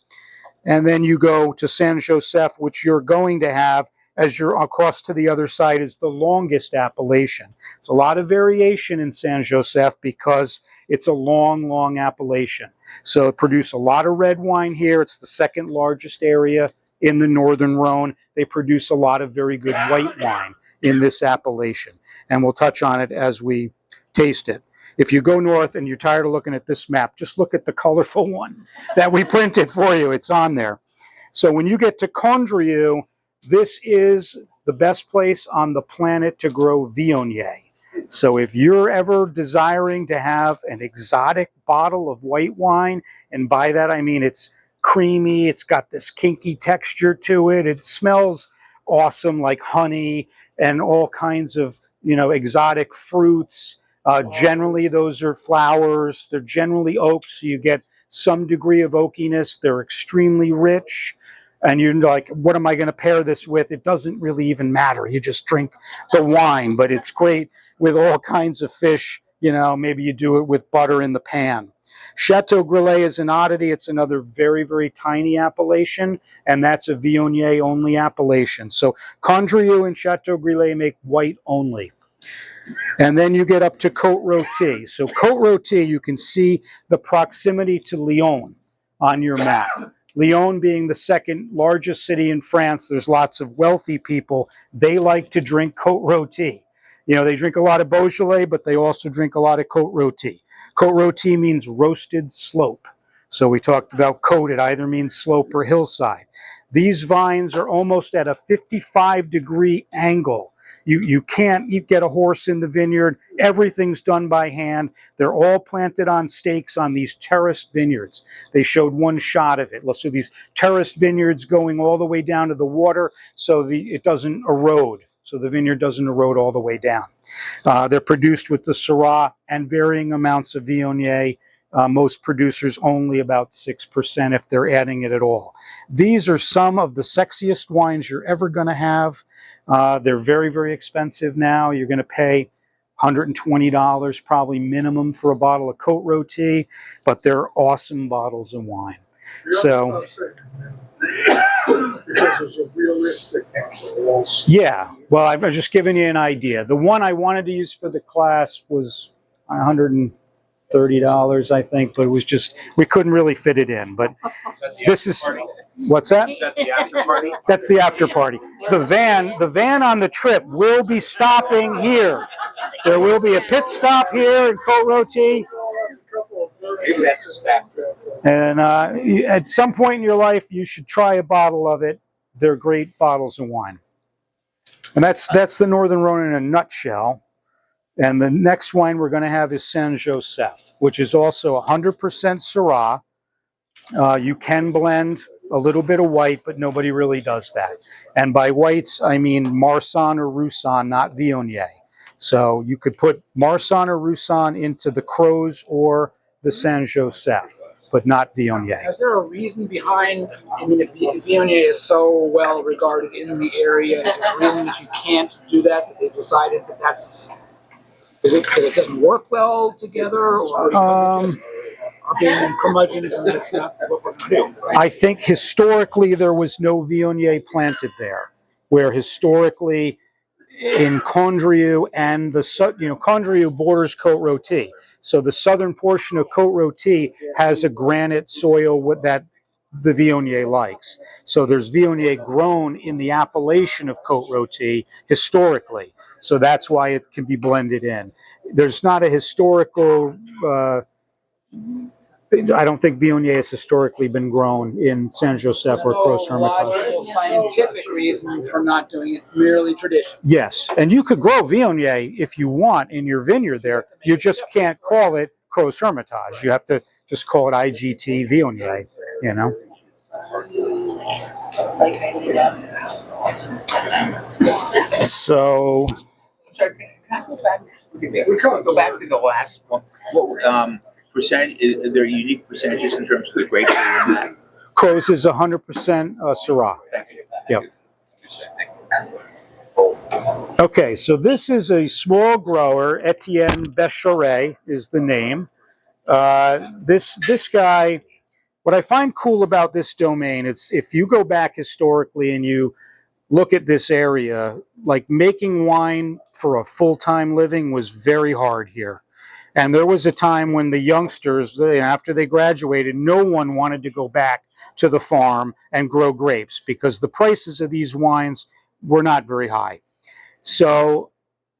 Speaker 2: And then you go to San Josef, which you're going to have as you're across to the other side is the longest appellation. It's a lot of variation in San Josef because it's a long, long appellation. So it produces a lot of red wine here. It's the second largest area in the northern Rhone. They produce a lot of very good white wine in this appellation. And we'll touch on it as we taste it. If you go north and you're tired of looking at this map, just look at the colorful one that we printed for you. It's on there. So when you get to Condrieu, this is the best place on the planet to grow Viognier. So if you're ever desiring to have an exotic bottle of white wine, and by that I mean it's creamy, it's got this kinky texture to it, it smells awesome like honey and all kinds of, you know, exotic fruits. Generally, those are flowers. They're generally oaks, so you get some degree of oakiness. They're extremely rich. And you're like, what am I going to pair this with? It doesn't really even matter. You just drink the wine, but it's great with all kinds of fish. You know, maybe you do it with butter in the pan. Chateau Grillet is an oddity. It's another very, very tiny appellation, and that's a Viognier-only appellation. So Condrieu and Chateau Grillet make white only. And then you get up to Côte-Rôtie. So Côte-Rôtie, you can see the proximity to Lyon on your map. Lyon being the second largest city in France, there's lots of wealthy people. They like to drink Côte-Rôtie. You know, they drink a lot of Beaujolais, but they also drink a lot of Côte-Rôtie. Côte-Rôtie means roasted slope. So we talked about côte. It either means slope or hillside. These vines are almost at a 55-degree angle. You can't get a horse in the vineyard. Everything's done by hand. They're all planted on stakes on these terraced vineyards. They showed one shot of it. So these terraced vineyards going all the way down to the water so it doesn't erode. So the vineyard doesn't erode all the way down. They're produced with the Syrah and varying amounts of Viognier. Most producers only about 6% if they're adding it at all. These are some of the sexiest wines you're ever going to have. They're very, very expensive now. You're going to pay $120 probably minimum for a bottle of Côte-Rôtie, but they're awesome bottles of wine. So,
Speaker 1: because there's a realistic angle also.
Speaker 2: Yeah, well, I've just given you an idea. The one I wanted to use for the class was $130, I think, but it was just, we couldn't really fit it in. But this is, what's that?
Speaker 12: Is that the after party?
Speaker 2: That's the after party. The van on the trip will be stopping here. There will be a pit stop here in Côte-Rôtie.
Speaker 6: Maybe that's a staff.
Speaker 2: And at some point in your life, you should try a bottle of it. They're great bottles of wine. And that's the Northern Rhone in a nutshell. And the next wine we're going to have is San Josef, which is also 100% Syrah. You can blend a little bit of white, but nobody really does that. And by whites, I mean Marsanne or Roussanne, not Viognier. So you could put Marsanne or Roussanne into the Crows or the San Josef, but not Viognier.
Speaker 10: Is there a reason behind, I mean, if Viognier is so well regarded in the area, is there a reason that you can't do that they decided that that's, is it because it doesn't work well together, or because they just are being curmudgeons and that's not what we're going to do? Right?
Speaker 2: I think historically there was no Viognier planted there, where historically in Condrieu and Condrieu borders Côte-Rôtie. So the southern portion of Côte-Rôtie has a granite soil that the Viognier likes. So there's Viognier grown in the appellation of Côte-Rôtie historically. So that's why it can be blended in. There's not a historical, I don't think Viognier has historically been grown in San Josef or Croix Hermitage.
Speaker 10: Logical, scientific reason for not doing it, merely tradition.
Speaker 2: Yes, and you could grow Viognier if you want in your vineyard there. You just can't call it Croix Hermitage. You have to just call it IGT Viognier, you know. So,
Speaker 6: Sorry, can I go back? Go back to the last one. What percentage? Are there unique percentages in terms of the grapes that are in that?
Speaker 2: Crows is 100% Syrah.
Speaker 6: Thank you.
Speaker 2: Yep.
Speaker 6: Thank you.
Speaker 2: Okay, so this is a small grower. Etienne Bechoret is the name. This guy, what I find cool about this domain, it's if you go back historically and you look at this area, like making wine for a full-time living was very hard here. And there was a time when the youngsters, after they graduated, no one wanted to go back to the farm and grow grapes because the prices of these wines were not very high. So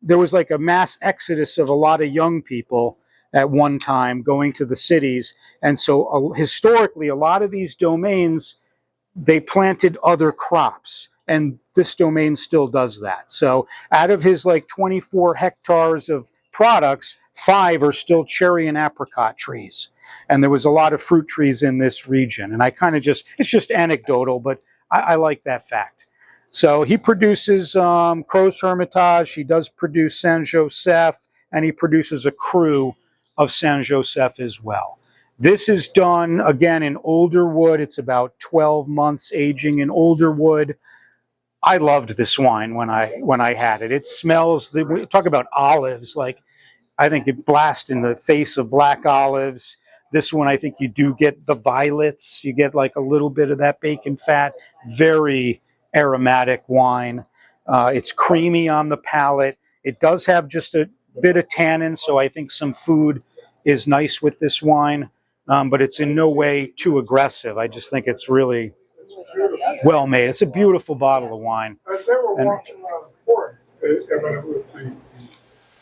Speaker 2: there was like a mass exodus of a lot of young people at one time going to the cities. And so historically, a lot of these domains, they planted other crops. And this domain still does that. So out of his like 24 hectares of products, 5 are still cherry and apricot trees. And there was a lot of fruit trees in this region. And I kind of it's just anecdotal, but I like that fact. So he produces Crozes Hermitage, he does produce Saint Joseph, and he produces a cru of Saint Joseph as well. This is done, again, in older wood. It's about 12 months aging in older wood. I loved this wine when I had it. It smells, talk about olives, like I think it blasts in the face of black olives. This one, I think you do get the violets. You get like a little bit of that bacon fat. Very aromatic wine. It's creamy on the palate. It does have just a bit of tannin, so I think some food is nice with this wine. But it's in no way too aggressive. I just think it's really well made. It's a beautiful bottle of wine.
Speaker 1: As they were walking around the port,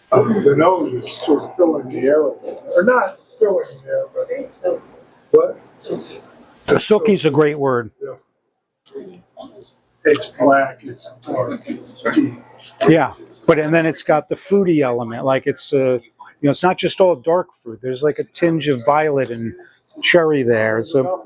Speaker 1: the nose is sort of filling the air a little, or not filling the air, but what?
Speaker 2: Silky's a great word.
Speaker 1: Yeah. It's black, it's dark, it's deep.
Speaker 2: Yeah, and then it's got the fruity element. Like it's it's not just all dark fruit. There's like a tinge of violet and cherry there. So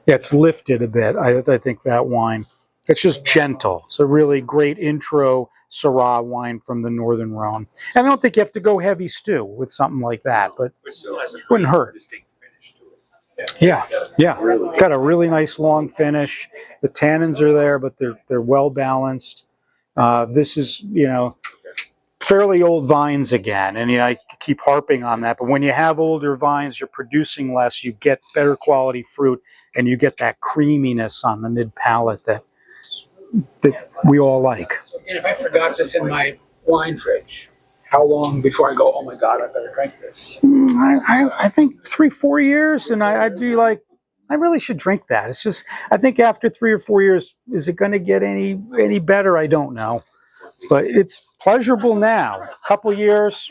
Speaker 2: yeah, it's lifted a bit. I think that wine. It's just gentle. It's a really great intro Syrah wine from the Northern Rhone. And I don't think you have to go heavy stew with something like that, but wouldn't hurt. Yeah. It's got a really nice long finish. The tannins are there, but they're well balanced. This is, fairly old vines again, and I keep harping on that. But when you have older vines, you're producing less. You get better quality fruit, and you get that creaminess on the mid palate that we all like.
Speaker 10: And if I forgot this in my wine fridge, how long before I go, oh my God, I better drink this?
Speaker 2: I think 3-4 years, and I'd be like, I really should drink that. It's just, I think after 3 or 4 years, is it going to get any better? I don't know. But it's pleasurable now. Couple years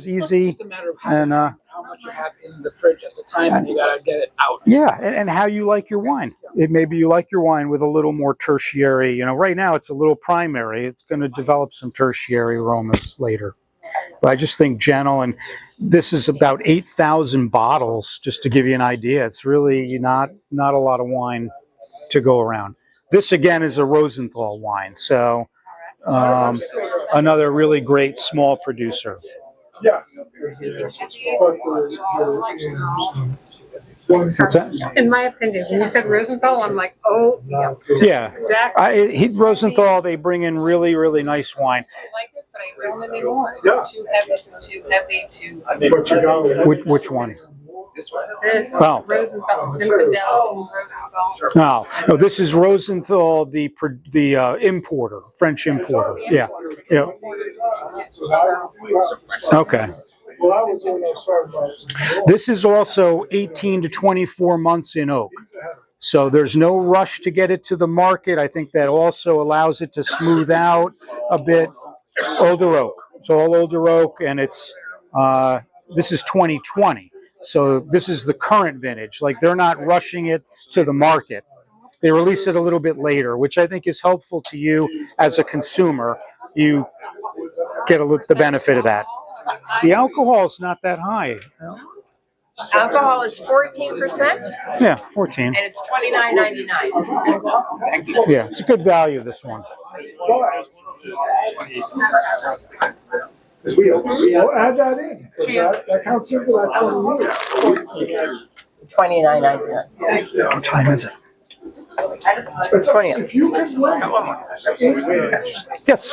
Speaker 2: easy.
Speaker 10: It's just a matter of how much you have in the fridge at the time, and you got to get it out.
Speaker 2: Yeah, and how you like your wine. Maybe you like your wine with a little more tertiary. Right now it's a little primary. It's going to develop some tertiary aromas later. But I just think gentle, and this is about 8,000 bottles, just to give you an idea. It's really not a lot of wine to go around. This, again, is a Rosenthal wine, so another really great small producer.
Speaker 1: Yes.
Speaker 3: In my opinion, when you said Rosenthal, I'm like, oh,
Speaker 2: yeah.
Speaker 3: Exactly.
Speaker 2: Rosenthal, they bring in really, really nice wine.
Speaker 3: I like it, but I don't anymore. It's too heavy. It's too heavy to.
Speaker 2: Which one?
Speaker 3: This
Speaker 2: Oh.
Speaker 3: Rosenthal, Zinfandel, Rosenthal.
Speaker 2: No, this is Rosenthal, the importer, French importer. Yeah. Okay. This is also 18 to 24 months in oak. So there's no rush to get it to the market. I think that also allows it to smooth out a bit. Older oak. It's all older oak, and it's this is 2020. So this is the current vintage. Like, they're not rushing it to the market. They release it a little bit later, which I think is helpful to you as a consumer. You get the benefit of that. The alcohol is not that high.
Speaker 5: Alcohol is 14%.
Speaker 2: Yeah, 14.
Speaker 5: And it's $29.99.
Speaker 2: Yeah, it's a good value, this one.
Speaker 1: We'll add that in. That counts into that 20 years.
Speaker 5: $29.99.
Speaker 2: What time is it?
Speaker 1: It's up, if you can win.
Speaker 2: Yes.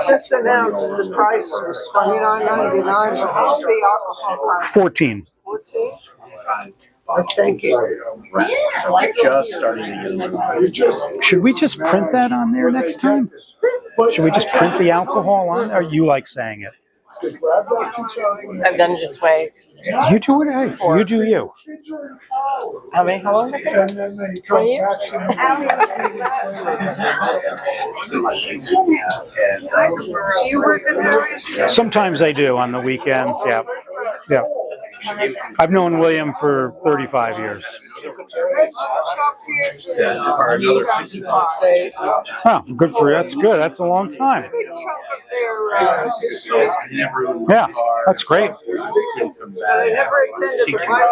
Speaker 10: Just announced the price was $29.99, but what's the alcohol price?
Speaker 2: 14.
Speaker 10: 14? Thank you.
Speaker 12: Just starting to get
Speaker 2: Should we just print that on there next time? Should we just print the alcohol on? Or you like saying it?
Speaker 5: I've done it this way.
Speaker 2: You do it. Hey, you do you.
Speaker 5: How long has it been?
Speaker 1: And then they
Speaker 5: 20
Speaker 1: come
Speaker 5: years?
Speaker 3: Do you work in hours?
Speaker 2: Sometimes I do on the weekends. Yeah. Yeah. I've known William for 35 years. Huh, good for you. That's good. That's a long time. Yeah, that's great.
Speaker 10: I never attended the wine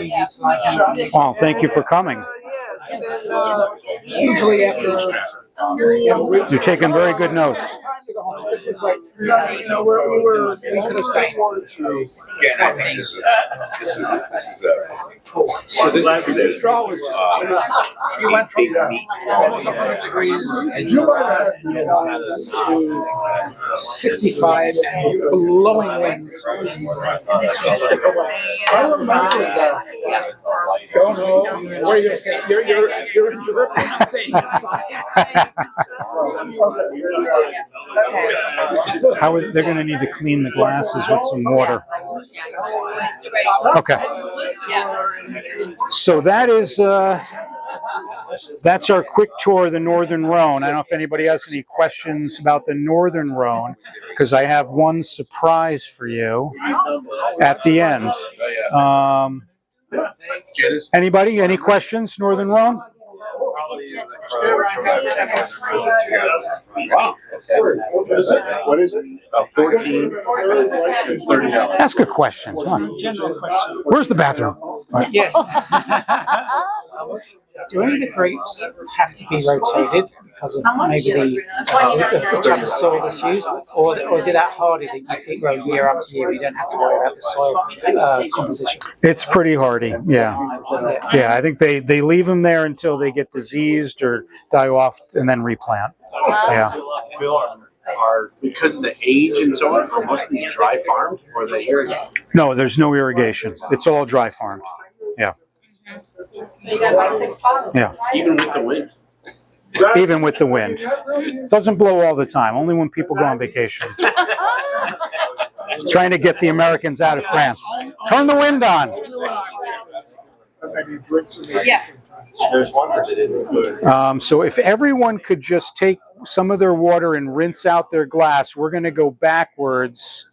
Speaker 10: tastings.
Speaker 2: Well, thank you for coming.
Speaker 10: Usually after.
Speaker 2: You're taking very good notes.
Speaker 10: This was like, we could have stayed.
Speaker 6: Again, I think this is
Speaker 10: The straw was just, you went from almost 100 degrees to 65 and blowing winds. It's just a don't know. What are you going to say? You're in Europe. I'm saying
Speaker 2: How is, they're going to need to clean the glasses with some water. Okay. So that is that's our quick tour of the Northern Rhone. I don't know if anybody has any questions about the Northern Rhone, because I have one surprise for you at the end. Anybody? Any questions, Northern Rhone?
Speaker 12: What is it? 14, $30.
Speaker 2: Ask a question. Come on. Where's the bathroom?
Speaker 10: Yes. Do any of the grapes have to be rotated because of maybe the type of soil that's used, or is it that hardy that you can grow year after year? You don't have to worry about the soil composition.
Speaker 2: It's pretty hardy. Yeah, yeah. I think they leave them there until they get diseased or die off, and then replant. Yeah.
Speaker 12: Are because of the age and so on, are most of these dry farmed or are they irrigated?
Speaker 2: No, there's no irrigation. It's all dry farmed. Yeah. Yeah.
Speaker 12: Even with the wind.
Speaker 2: Even with the wind. Doesn't blow all the time, only when people go on vacation. Trying to get the Americans out of France. Turn the wind on. So if everyone could just take some of their water and rinse out their glass, we're going to go backwards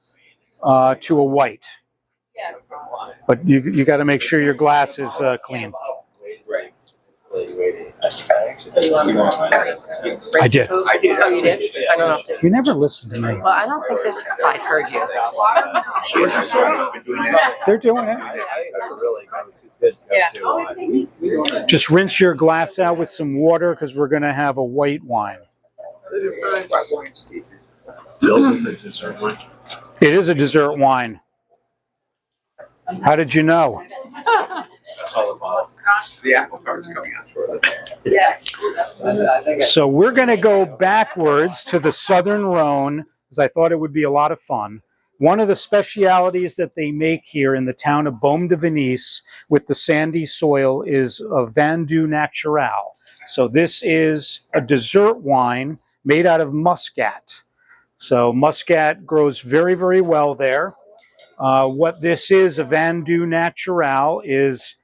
Speaker 2: to a white. But you got to make sure your glass is clean. I did.
Speaker 5: Oh, you did? I don't know if this.
Speaker 2: You never listened to me.
Speaker 5: Well, I don't think this side heard you.
Speaker 2: They're doing it.
Speaker 5: Yeah.
Speaker 2: Just rinse your glass out with some water because we're going to have a white wine. It is a dessert wine. How did you know?
Speaker 6: the apple cart's coming out shortly.
Speaker 5: Yes.
Speaker 2: So we're going to go backwards to the Southern Rhone, because I thought it would be a lot of fun. One of the specialities that they make here in the town of Baume de Venise with the sandy soil is a vin doux naturel. So this is a dessert wine made out of muscat. So muscat grows very, very well there. What this is, a vin doux naturel, is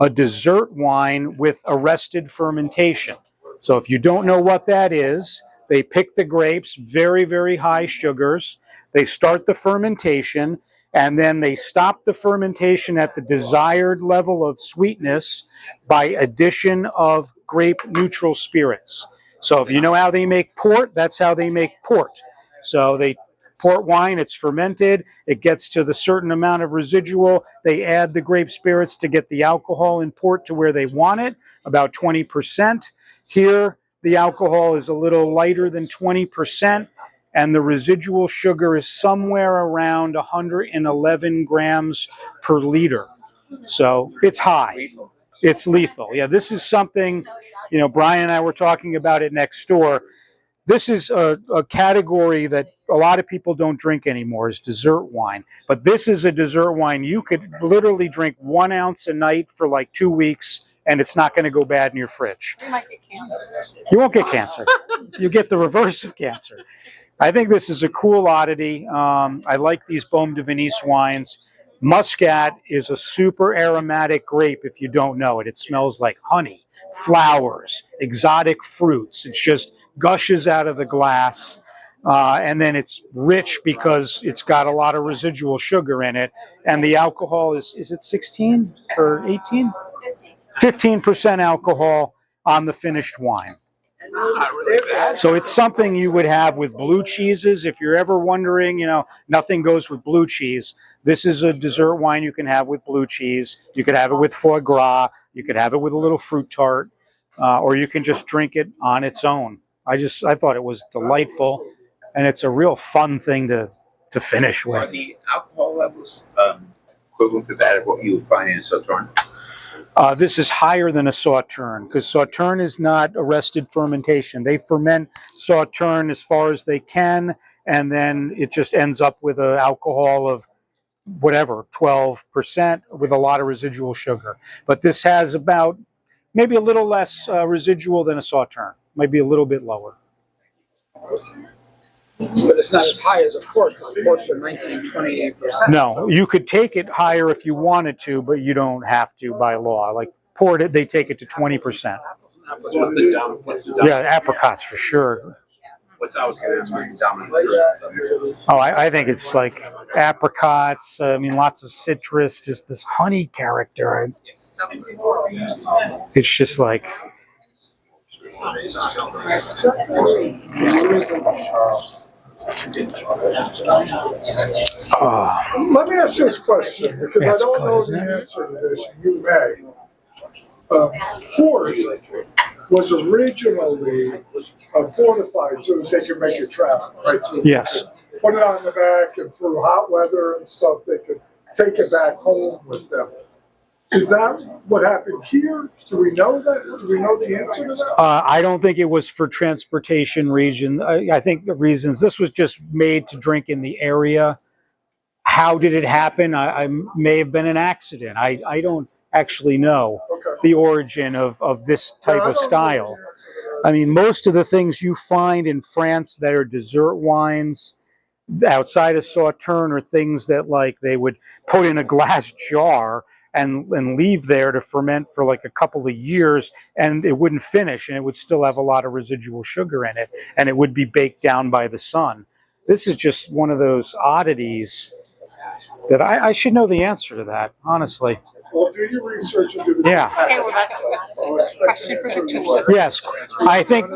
Speaker 2: a dessert wine with arrested fermentation. So if you don't know what that is, they pick the grapes, very, very high sugars. They start the fermentation, and then they stop the fermentation at the desired level of sweetness by addition of grape neutral spirits. So if you know how they make port, that's how they make port. So they port wine, it's fermented, it gets to the certain amount of residual, they add the grape spirits to get the alcohol in port to where they want it, about 20%. Here, the alcohol is a little lighter than 20%, and the residual sugar is somewhere around 111 grams per liter. So it's high. It's lethal. Yeah, this is something, you know, Brian and I were talking about it next door. This is a category that a lot of people don't drink anymore, is dessert wine. But this is a dessert wine you could literally drink 1 ounce a night for like 2 weeks, and it's not going to go bad in your fridge.
Speaker 3: You might get cancer.
Speaker 2: You won't get cancer. You get the reverse of cancer. I think this is a cool oddity. I like these Baume de Venise wines. Muscat is a super aromatic grape if you don't know it. It smells like honey, flowers, exotic fruits. It just gushes out of the glass. And then it's rich because it's got a lot of residual sugar in it. And the alcohol is it 16 or 18? 15% alcohol on the finished wine. So it's something you would have with blue cheeses. If you're ever wondering, you know, nothing goes with blue cheese. This is a dessert wine you can have with blue cheese. You could have it with foie gras. You could have it with a little fruit tart, or you can just drink it on its own. I thought it was delightful, and it's a real fun thing to finish
Speaker 6: Are
Speaker 2: with.
Speaker 6: the alcohol levels equivalent to that of what you would find in a Sauterne?
Speaker 2: This is higher than a Sauterne because Sauterne is not arrested fermentation. They ferment Sauterne as far as they can, and then it just ends up with an alcohol of whatever, 12% with a lot of residual sugar. But this has about maybe a little less residual than a Sauterne, maybe a little bit lower.
Speaker 10: But it's not as high as a port, because ports are 19-28%.
Speaker 2: No, you could take it higher if you wanted to, but you don't have to by law. Like port, they take it to 20%. Yeah, apricots for sure.
Speaker 12: I was going to ask what's the dominant fruit?
Speaker 2: Oh, I think it's like apricots. I mean, lots of citrus, just this honey character. It's just like.
Speaker 1: Let me ask you this question, because I don't know the answer to this, you may. Port was originally fortified so that they could make it travel, right? So
Speaker 2: Yes.
Speaker 1: they could put it on the back, and through hot weather and stuff, they could take it back home with them. Is that what happened here? Do we know that? Do we know the answer to that?
Speaker 2: I don't think it was for transportation region. I think the reasons this was just made to drink in the area. How did it happen? I may have been an accident. I don't actually know the origin of this type of style. I mean, most of the things you find in France that are dessert wines outside of Sauterne are things that like they would put in a glass jar and leave there to ferment for like a couple of years, and it wouldn't finish, and it would still have a lot of residual sugar in it, and it would be baked down by the sun. This is just one of those oddities that I should know the answer to that, honestly.
Speaker 1: Well, do your research and do the.
Speaker 2: Yeah.
Speaker 3: Okay, well, that's a question for the tour.
Speaker 2: Yes, I think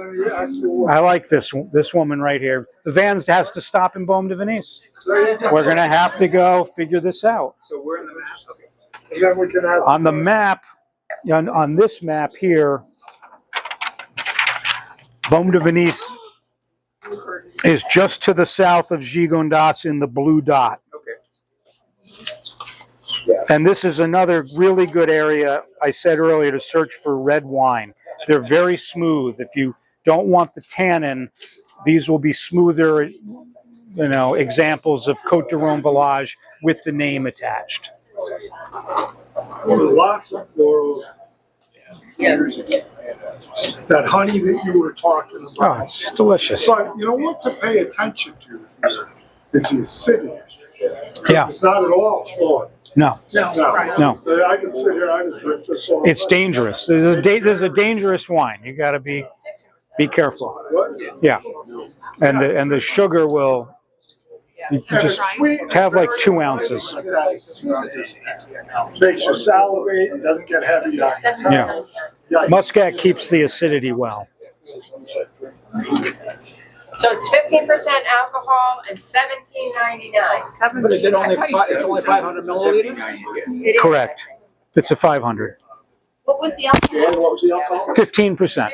Speaker 2: I like this woman right here. The van has to stop in Baume de Venise. We're going to have to go figure this out.
Speaker 6: So we're in the map. Okay.
Speaker 1: And then we can ask.
Speaker 2: On the map, on this map here, Baume de Venise is just to the south of Gigondas in the blue dot. And this is another really good area, I said earlier, to search for red wine. They're very smooth. If you don't want the tannin, these will be smoother, examples of Côte de Rhone Village with the name attached.
Speaker 1: Lots of florals. That honey that you were talking about.
Speaker 2: Oh, it's delicious.
Speaker 1: But you know what to pay attention to here is the acidity.
Speaker 2: Yeah.
Speaker 1: It's not at all floral.
Speaker 2: No.
Speaker 1: No. I can sit here, I can drink this all.
Speaker 2: It's dangerous. This is a dangerous wine. You got to be careful.
Speaker 1: What?
Speaker 2: Yeah. And the sugar will. You just have like 2 ounces.
Speaker 1: That acidity makes you salivate and doesn't get heavy on you.
Speaker 2: Yeah.
Speaker 1: Yikes.
Speaker 2: Muscat keeps the acidity well.
Speaker 5: So it's 15% alcohol and $17.99.
Speaker 10: But is it only it's only 500 milliliters?
Speaker 5: It is.
Speaker 2: Correct. It's a 500.
Speaker 13: What was the alcohol?
Speaker 12: What was the alcohol?
Speaker 2: 15%.
Speaker 5: 15%.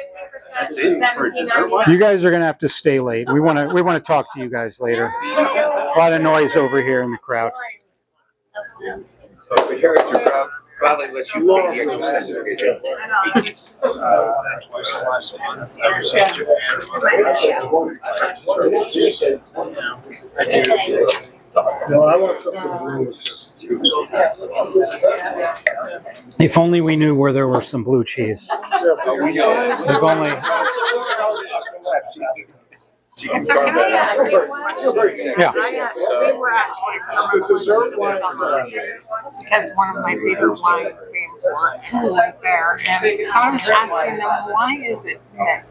Speaker 12: That's it for a dessert wine?
Speaker 2: You guys are gonna have to stay late. We wanna talk to you guys later. A lot of noise over here in the crowd.
Speaker 6: So the character probably lets you do the exercise of your job.
Speaker 1: No, I want something blue.
Speaker 2: If only we knew where there were some blue cheese. If only.
Speaker 3: So can I ask you a question?
Speaker 2: Yeah.
Speaker 3: We were actually coming
Speaker 1: The dessert wine.
Speaker 3: because one of my favorite wines they import right there. And so I was asking them, why is it that,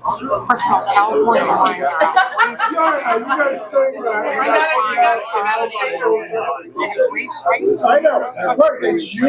Speaker 3: first of all, California wines are outrageous.
Speaker 1: Yeah, you guys saying that.
Speaker 3: French wines are outrageous. And grape
Speaker 1: I know, right, it's you.